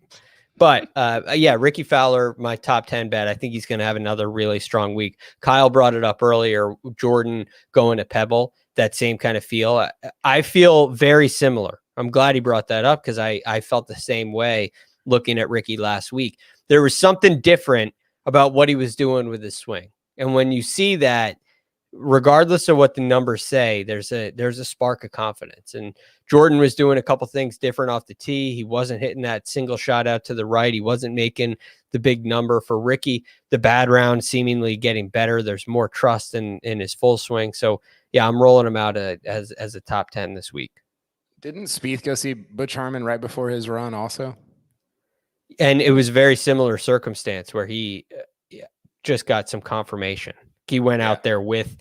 But yeah, Rickie Fowler, my top 10 bet. I think he's going to have another really strong week. Kyle brought it up earlier. Jordan going to Pebble, that same kind of feel. I feel very similar. I'm glad he brought that up because I felt the same way looking at Rickie last week. There was something different about what he was doing with his swing. And when you see that, regardless of what the numbers say, there's a spark of confidence. And Jordan was doing a couple things different off the tee. He wasn't hitting that single shot out to the right. He wasn't making the big number. For Rickie, the bad round seemingly getting better. There's more trust in his full swing. So yeah, I'm rolling him out as a top 10 this week. Didn't Spieth go see DuCharme right before his run also? And it was a very similar circumstance where he just got some confirmation. He went out there with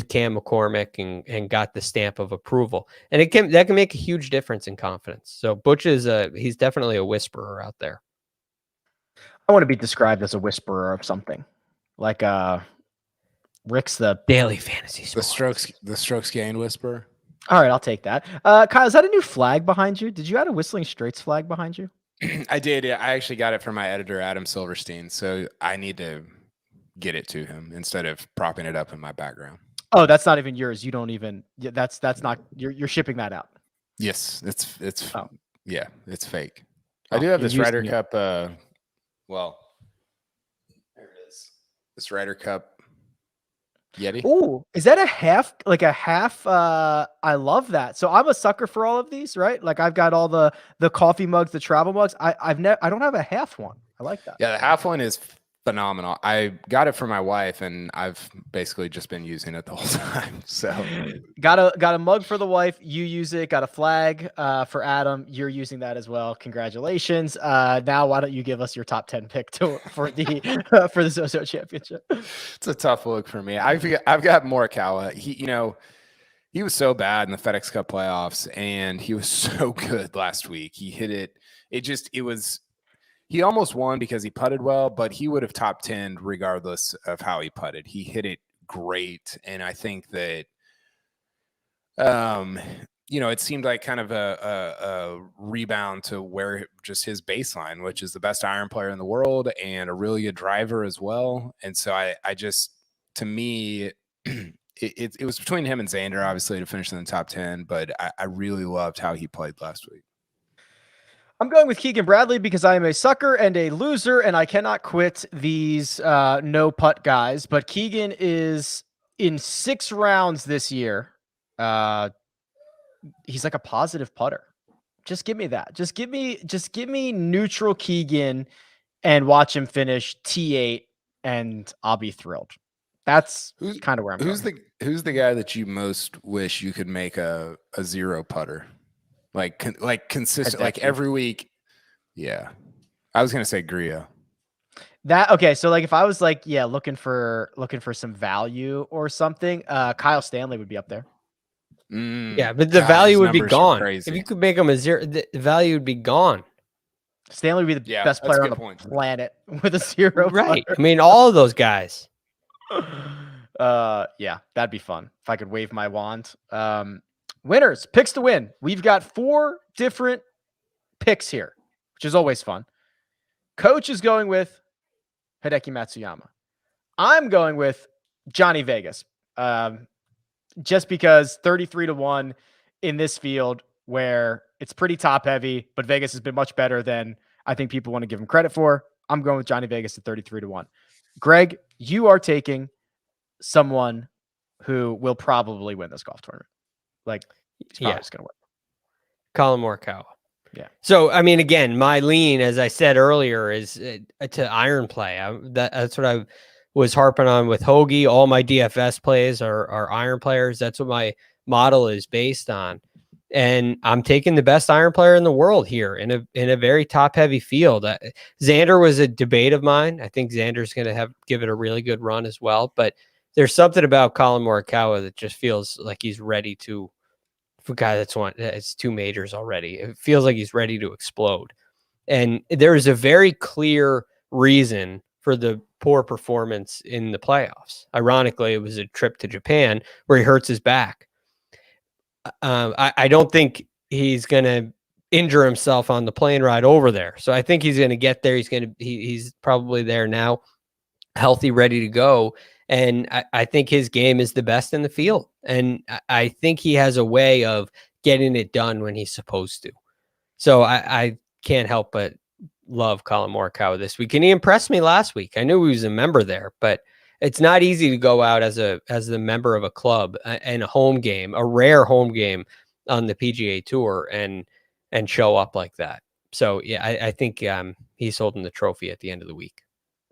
Cam McCormick and got the stamp of approval, and that can make a huge difference in confidence. So Butch he's definitely a whisperer out there. I want to be described as a whisperer of something, like Rick's the daily fantasy sport. The strokes gained whisperer. All right, I'll take that. Kyle, is that a new flag behind you? Did you add a Whistling Straits flag behind you? I did. I actually got it from my editor, Adam Silverstein. So I need to get it to him instead of propping it up in my background. Oh, that's not even yours. You don't even. That's not. You're shipping that out. Yes, it's. Oh. Yeah, it's fake. I do have this Ryder Cup. Well, there it is. This Ryder Cup Yeti. Oh, is that a half? Like a half? I love that. So I'm a sucker for all of these, right? Like I've got all the coffee mugs, the travel mugs. I don't have a half one. I like that. Yeah, the half one is phenomenal. I got it for my wife, and I've basically just been using it the whole time. So got a mug for the wife. You use it. Got a flag for Adam. You're using that as well. Congratulations. Now why don't you give us your top 10 pick for the ZOZO Championship? It's a tough look for me. I've got Morikawa. He was so bad in the FedEx Cup playoffs, and he was so good last week. He hit it. He almost won because he putted well, but he would have top 10 regardless of how he putted. He hit it great, and I think that it seemed like kind of a rebound to where just his baseline, which is the best iron player in the world and a really good driver as well. And so I just, to me, it was between him and Xander, obviously, to finish in the top 10, but I really loved how he played last week. I'm going with Keegan Bradley because I am a sucker and a loser, and I cannot quit these no putt guys. But Keegan is in 6 rounds this year. He's like a positive putter. Just give me that. Just give me neutral Keegan and watch him finish T8, and I'll be thrilled. That's kind of where I'm going. Who's the guy that you most wish you could make a 0 putter? Like consistent, like every week. Yeah. I was going to say Grio. Okay. So like if I was like, looking for some value or something, Kyle Stanley would be up there. Yeah, but the value would be gone. If you could make him a 0, the value would be gone. Stanley would be the best player on the planet with a 0. Right. I mean, all of those guys. Yeah, that'd be fun if I could wave my wand. Winners, picks to win. We've got 4 different picks here, which is always fun. Coach is going with Hideki Matsuyama. I'm going with Johnny Vegas. Just because 33-1 in this field where it's pretty top heavy, but Vegas has been much better than I think people want to give him credit for. I'm going with Johnny Vegas at 33-1. Greg, you are taking someone who will probably win this golf tournament. Like, he's probably just going to win. Colin Morikawa. Yeah. So, I mean, again, my lean, as I said earlier, is to iron play. That's what I was harping on with Hoagie. All my DFS plays are iron players. That's what my model is based on. And I'm taking the best iron player in the world here in a very top heavy field. Xander was a debate of mine. I think Xander's going to give it a really good run as well. But there's something about Colin Morikawa that just feels like he's ready to, for a guy it's 2 majors already. It feels like he's ready to explode. And there is a very clear reason for the poor performance in the playoffs. Ironically, it was a trip to Japan where he hurts his back. I don't think he's going to injure himself on the plane ride over there. So I think he's going to get there. He's probably there now, healthy, ready to go. And I think his game is the best in the field. And I think he has a way of getting it done when he's supposed to. So I can't help but love Colin Morikawa this week. And he impressed me last week. I knew he was a member there, but it's not easy to go out as a member of a club and a home game, a rare home game on the PGA Tour, and show up like that. So yeah, I think he's holding the trophy at the end of the week.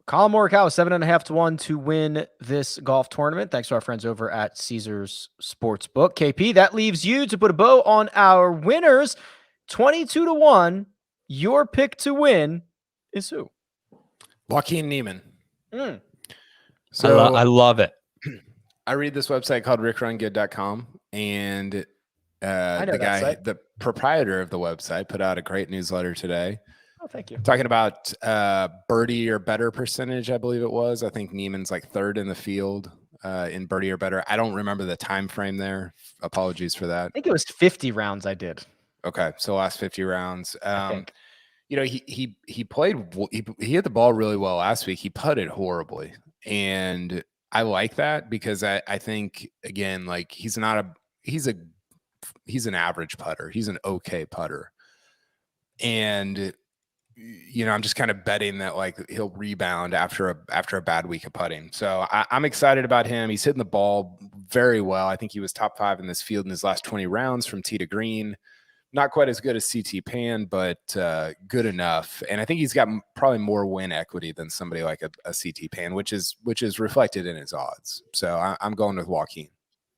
Colin Morikawa, 7.5-1 to win this golf tournament. Thanks to our friends over at Caesars Sportsbook. KP, that leaves you to put a bow on our winners. 22-1. Your pick to win is who? Joaquin Niemann. So I love it. I read this website called rickrungood.com, and the proprietor of the website put out a great newsletter today. Oh, thank you. Talking about birdie or better percentage, I believe it was. I think Niemann's like 3rd in the field in birdie or better. I don't remember the time frame there. Apologies for that. I think it was 50 rounds I did. Okay, so last 50 rounds. He played. He hit the ball really well last week. He putted horribly, and I like that because I think, again, like he's an average putter. He's an okay putter, and I'm just kind of betting that like he'll rebound after a bad week of putting. So I'm excited about him. He's hitting the ball very well. I think he was top 5 in this field in his last 20 rounds from tee to green. Not quite as good as CT Pan, but good enough. And I think he's got probably more win equity than somebody like a CT Pan, which is reflected in his odds. So I'm going with Joaquin.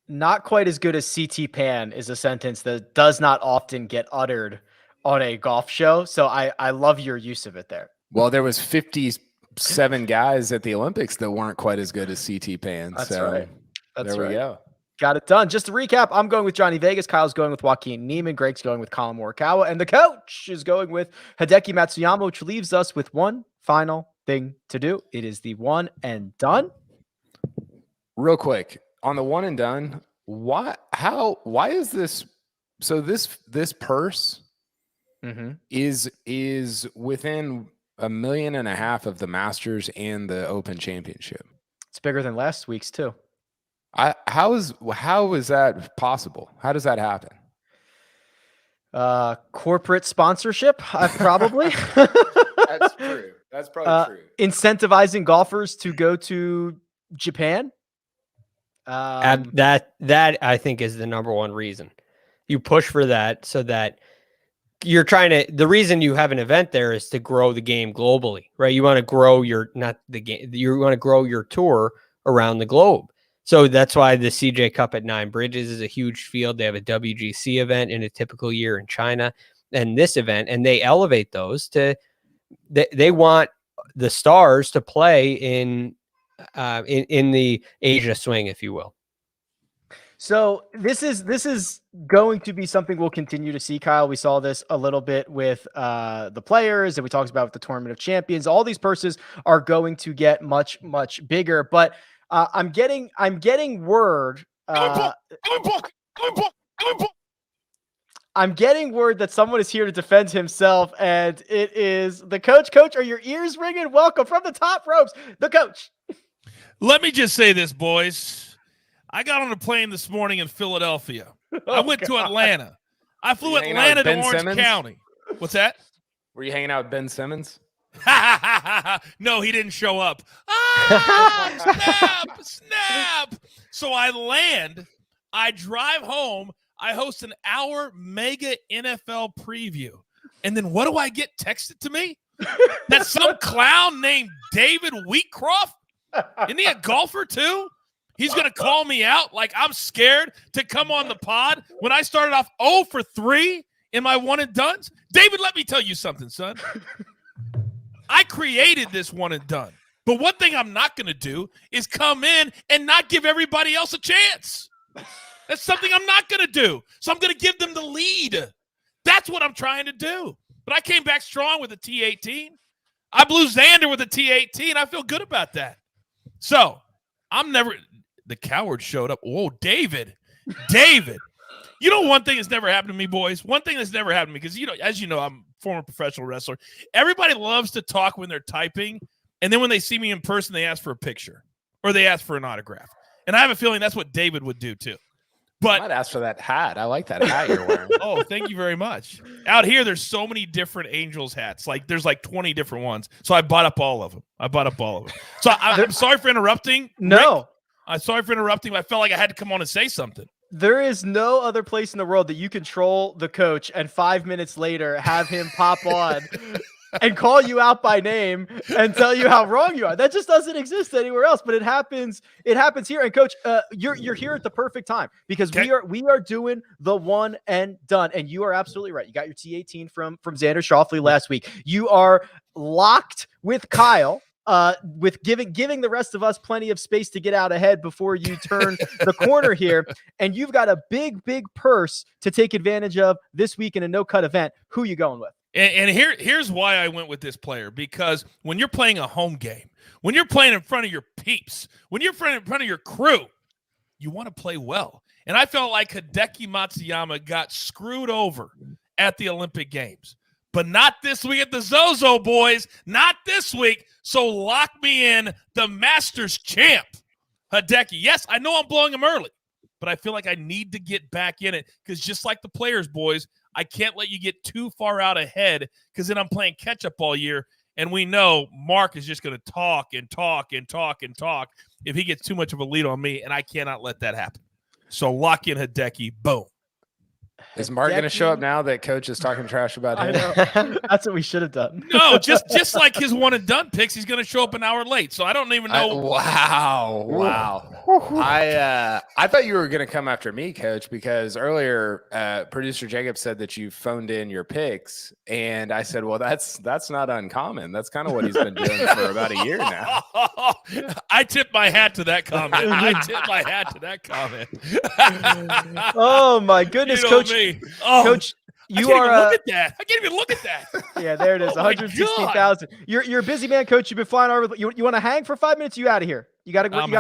Not quite as good as CT Pan is a sentence that does not often get uttered on a golf show. So I love your use of it there. Well, there was 57 guys at the Olympics that weren't quite as good as CT Pan. That's so right. There we go. Got it done. Just to recap, I'm going with Johnny Vegas. Kyle's going with Joaquin Niemann. Greg's going with Colin Morikawa. And the coach is going with Hideki Matsuyama, which leaves us with one final thing to do. It is the one and done. Real quick, on the one and done, why is this So this purse Mm-hmm. is within $1.5 million of the Masters and the Open Championship. It's bigger than last week's too. How is that possible? How does that happen? Corporate sponsorship, probably. That's true. That's probably true. Incentivizing golfers to go to Japan. That I think is the number one reason. You push for that so that you're trying to. The reason you have an event there is to grow the game globally, right? You want to grow you want to grow your tour around the globe. So that's why the CJ Cup at Nine Bridges is a huge field. They have a WGC event in a typical year in China, and this event, and they elevate those to. They want the stars to play in the Asia swing, if you will. So this is going to be something we'll continue to see, Kyle. We saw this a little bit with the players, and we talked about with the Tournament of Champions. All these purses are going to get much, much bigger, but I'm getting word. I'm getting word that someone is here to defend himself, and it is the coach. Coach, are your ears ringing? Welcome from the top ropes, the coach. Let me just say this, boys. I got on a plane this morning in Philadelphia. I went to Atlanta. I flew Atlanta to Orange County. What's that? Were you hanging out with Ben Simmons? No, he didn't show up. Snap. So I land. I drive home. I host an hour mega NFL preview. And then what do I get texted to me? That some clown named David Wheatcroft? Isn't he a golfer too? He's going to call me out like I'm scared to come on the pod when I started off 0 for 3 in my one and dones. David, let me tell you something, son. I created this one and done. But one thing I'm not going to do is come in and not give everybody else a chance. That's something I'm not going to do. So I'm going to give them the lead. That's what I'm trying to do. But I came back strong with a T18. I blew Xander with a T18. I feel good about that. So the coward showed up. Whoa, David. You know one thing that's never happened to me, boys? One thing that's never happened to me, because, as you know, I'm a former professional wrestler. Everybody loves to talk when they're typing, and then when they see me in person, they ask for a picture or they ask for an autograph. And I have a feeling that's what David would do too. But I might ask for that hat. I like that hat you're wearing. Oh, thank you very much. Out here, there's so many different Angels hats. There's 20 different ones. So I bought up all of them. So I'm sorry for interrupting. No. Rick. I'm sorry for interrupting. But I felt like I had to come on and say something. There is no other place in the world that you can troll the coach and 5 minutes later have him pop on and call you out by name and tell you how wrong you are. That just doesn't exist anywhere else, but it happens here. And coach, you're here at the perfect time because we are doing the one and done. And you are absolutely right. You got your T18 from Xander Schauffele last week. You are locked with Kyle. With giving the rest of us plenty of space to get out ahead before you turn the corner here. And you've got a big purse to take advantage of this week in a no-cut event. Who you going with? And here's why I went with this player, because when you're playing a home game, when you're playing in front of your peeps, when you're in front of your crew, you want to play well. And I felt like Hideki Matsuyama got screwed over at the Olympic Games. But not this week at the ZOZO, boys. Not this week. So lock me in, the Masters champ, Hideki. Yes, I know I'm blowing him early, but I feel like I need to get back in it because just like the players, boys, I can't let you get too far out ahead because then I'm playing catch-up all year, and we know Mark is just going to talk and talk and talk and talk if he gets too much of a lead on me, and I cannot let that happen. So lock in Hideki. Boom. Is Mark going to show up now that coach is talking trash about him? I know. That's what we should have done. No, just like his one and done picks, he's going to show up an hour late. So I don't even know. Wow. I thought you were going to come after me, coach, because earlier producer Jacob said that you phoned in your picks, and I said, well, that's not uncommon. That's kind of what he's been doing for about a year now. I tip my hat to that comment. Oh my goodness, you know Coach. Me. Oh, Coach, you are. Look at that. I can't even look at that. Yeah, there it is. 116,000. You're a busy man, Coach. You've been flying over. You want to hang for 5 minutes? You out of here. You got to run. I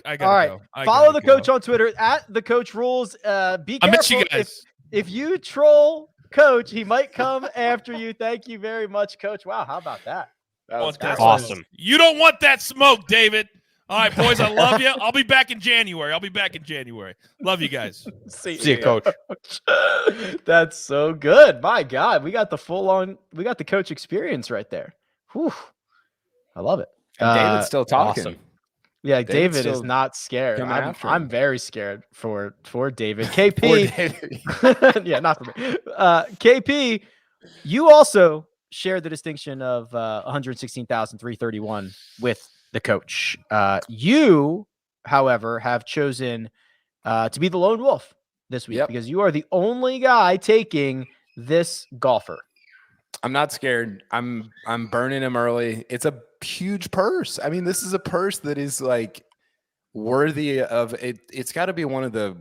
gotta All right. go. Follow the coach on Twitter at the Coach Rules. Be careful. I miss you guys. if you troll Coach, he might come after you. Thank you very much, Coach. Wow, how about that? That was awesome. You don't want that smoke, David. All right, boys, I love you. I'll be back in January. Love you guys. See you, Coach. That's so good. My God, we got the Coach experience right there. Whew. I love it. And David's still talking. Awesome. Yeah, David's David is not scared. coming after him. I'm very scared for David. KP, yeah, not for me. KP, you also shared the distinction of 116,331 with the Coach. You, however, have chosen to be the lone wolf this week because you are the only guy taking this golfer. I'm not scared. I'm burning him early. It's a huge purse. I mean, this is a purse that is like worthy of it. It's got to be one of the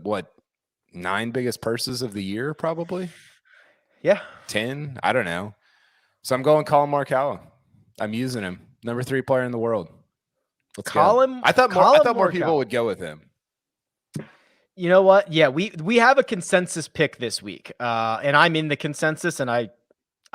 9 biggest purses of the year, probably. Yeah, 10. I don't know. So I'm going Colin Morikawa. I'm using him. Number 3 player in the world. Let's go. I thought more people would go with him. You know what? Yeah, we have a consensus pick this week, and I'm in the consensus, and I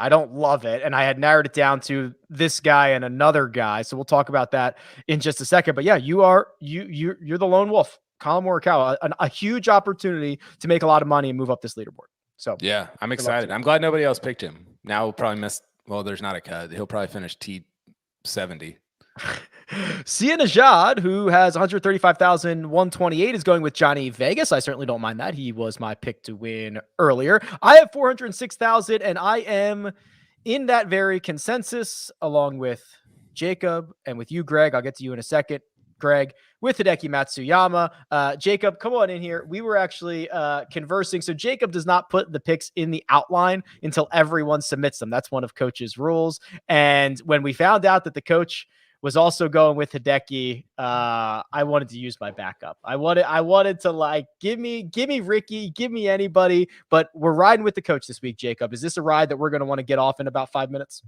don't love it, and I had narrowed it down to this guy and another guy. So we'll talk about that in just a second. But yeah, you're the lone wolf, Colin Morikawa, a huge opportunity to make a lot of money and move up this leaderboard. So yeah, I'm excited. I'm glad nobody else picked him. Now we'll probably miss. Well, there's not a cut. He'll probably finish T70. Sia Najad, who has 135,128, is going with Johnny Vegas. I certainly don't mind that. He was my pick to win earlier. I have 406,000, and I am in that very consensus along with Jacob and with you, Greg. I'll get to you in a second, Greg, with Hideki Matsuyama. Jacob, come on in here. We were actually conversing. So Jacob does not put the picks in the outline until everyone submits them. That's one of Coach's rules. And when we found out that the Coach was also going with Hideki, I wanted to use my backup. I wanted to give me Rickie, give me anybody, but we're riding with the Coach this week, Jacob. Is this a ride that we're going to want to get off in about 5 minutes?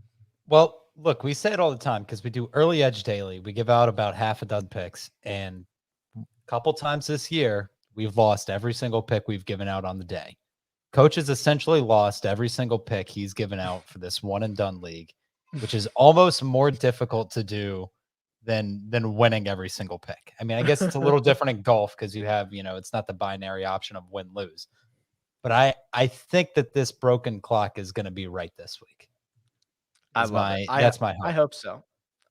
Well, look, we say it all the time because we do early edge daily. We give out about half a dozen picks, and a couple times this year, we've lost every single pick we've given out on the day. Coach has essentially lost every single pick he's given out for this one and done league, which is almost more difficult to do than winning every single pick. I mean, I guess it's a little different in golf because you have, it's not the binary option of win, lose. But I think that this broken clock is going to be right this week. That's my hope.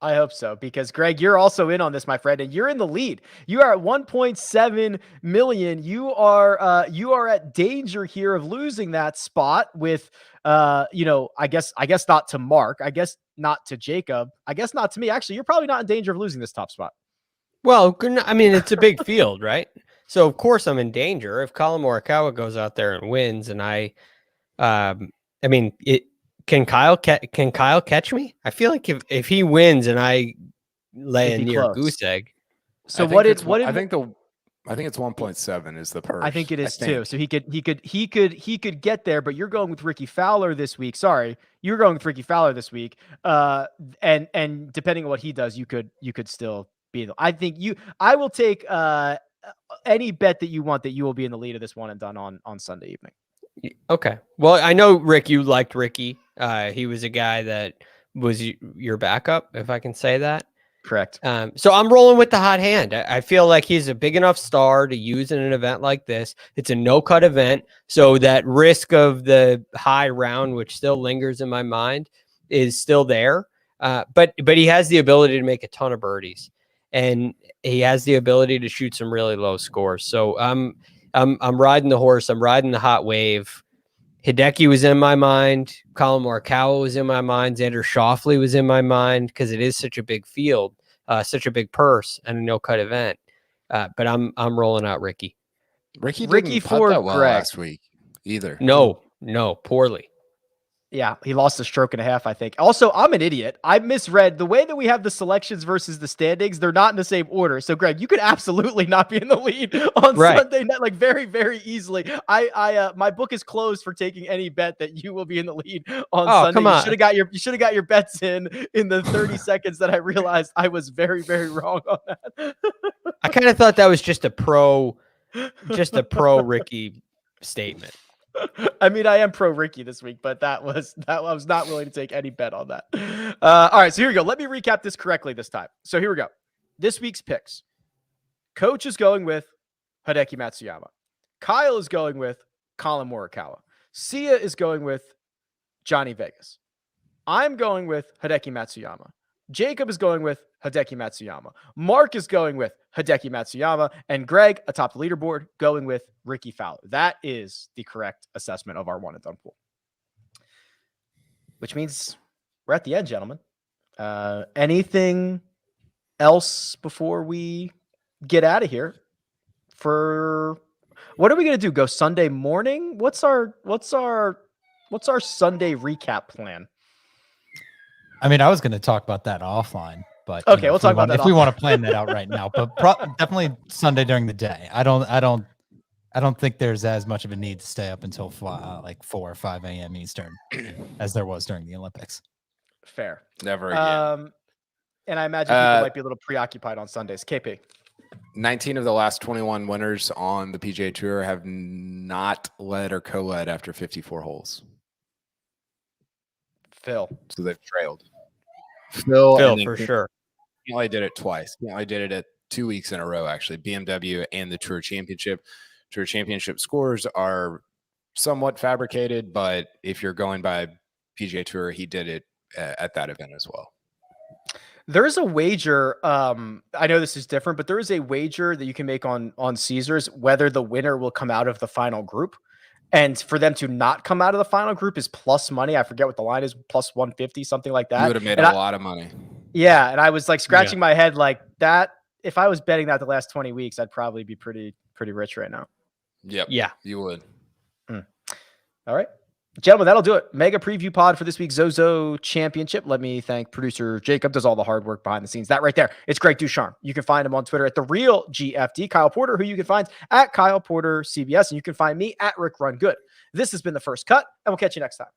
I hope so because Greg, you're also in on this, my friend, and you're in the lead. You are at 1.7 million. You are at danger here of losing that spot with, I guess not to Mark. I guess not to Jacob. I guess not to me. Actually, you're probably not in danger of losing this top spot. Well, I mean, it's a big field, right? So of course I'm in danger if Colin Morikawa goes out there and wins, and Can Kyle catch me? I feel like if he wins and I land near close. goose egg. So I think it's 1.7 is the purse. I think it is too. So he could get there, but you're going with Rickie Fowler this week. Sorry, you're going with Rickie Fowler this week. And depending on what he does, you could still be. I will take any bet that you want that you will be in the lead of this one and done on Sunday evening. Okay. Well, I know Rick, you liked Rickie. He was a guy that was your backup, if I can say that. Correct. So I'm rolling with the hot hand. I feel like he's a big enough star to use in an event like this. It's a no-cut event, so that risk of the high round, which still lingers in my mind, is still there. But he has the ability to make a ton of birdies, and he has the ability to shoot some really low scores. So I'm riding the horse. I'm riding the hot wave. Hideki was in my mind. Colin Morikawa was in my mind. Xander Schauffele was in my mind because it is such a big field, such a big purse, and a no-cut event. But I'm rolling out Rickie. Rickie didn't putt that well last week either. No, poorly. Yeah, he lost a stroke and a half, I think. Also, I'm an idiot. I misread the way that we have the selections versus the standings. They're not in the same order. So, Greg, you could absolutely not be in the lead on Sunday night, like very, very easily. My book is closed for taking any bet that you will be in the lead on Sunday. Come on. You should have got your bets in the 30 seconds that I realized I was very, very wrong on that. I kind of thought that was just a pro Rickie statement. I mean, I am pro Rickie this week, but I was not willing to take any bet on that. All right, so here we go. Let me recap this correctly this time. So here we go. This week's picks. Coach is going with Hideki Matsuyama. Kyle is going with Colin Morikawa. Sia is going with Johnny Vegas. I'm going with Hideki Matsuyama. Jacob is going with Hideki Matsuyama. Mark is going with Hideki Matsuyama. And Greg, atop the leaderboard, going with Rickie Fowler. That is the correct assessment of our one and done pool. Which means we're at the end, gentlemen. Anything else before we get out of here? What are we going to do? Go Sunday morning? What's our Sunday recap plan? I mean, I was going to talk about that offline, but okay, we'll talk about that if we want to plan that out right now. But definitely Sunday during the day. I don't think there's as much of a need to stay up until like 4 or 5 a.m. Eastern as there was during the Olympics. Fair. Never again. And I imagine people might be a little preoccupied on Sundays. KP. 19 of the last 21 winners on the PGA Tour have not led or co-led after 54 holes. Phil. So they've trailed. Phil for sure. He only did it twice. He only did it at 2 weeks in a row, actually. BMW and the Tour Championship. Tour Championship scores are somewhat fabricated, but if you're going by PGA Tour, he did it at that event as well. There is a wager. I know this is different, but there is a wager that you can make on Caesars whether the winner will come out of the final group. And for them to not come out of the final group is plus money. I forget what the line is, plus 150, something like that. You would have made a lot of money. Yeah. And I was like scratching my head like that. If I was betting that the last 20 weeks, I'd probably be pretty rich right now. Yep. Yeah. You would. All right. Gentlemen, that'll do it. Mega preview pod for this week's ZOZO Championship. Let me thank producer Jacob, does all the hard work behind the scenes. That right there, it's Greg DuCharme. You can find him on Twitter at @TheRealGFD. Kyle Porter, who you can find at Kyle Porter CBS, and you can find me at Rick Run Good. This has been The First Cut, and we'll catch you next time.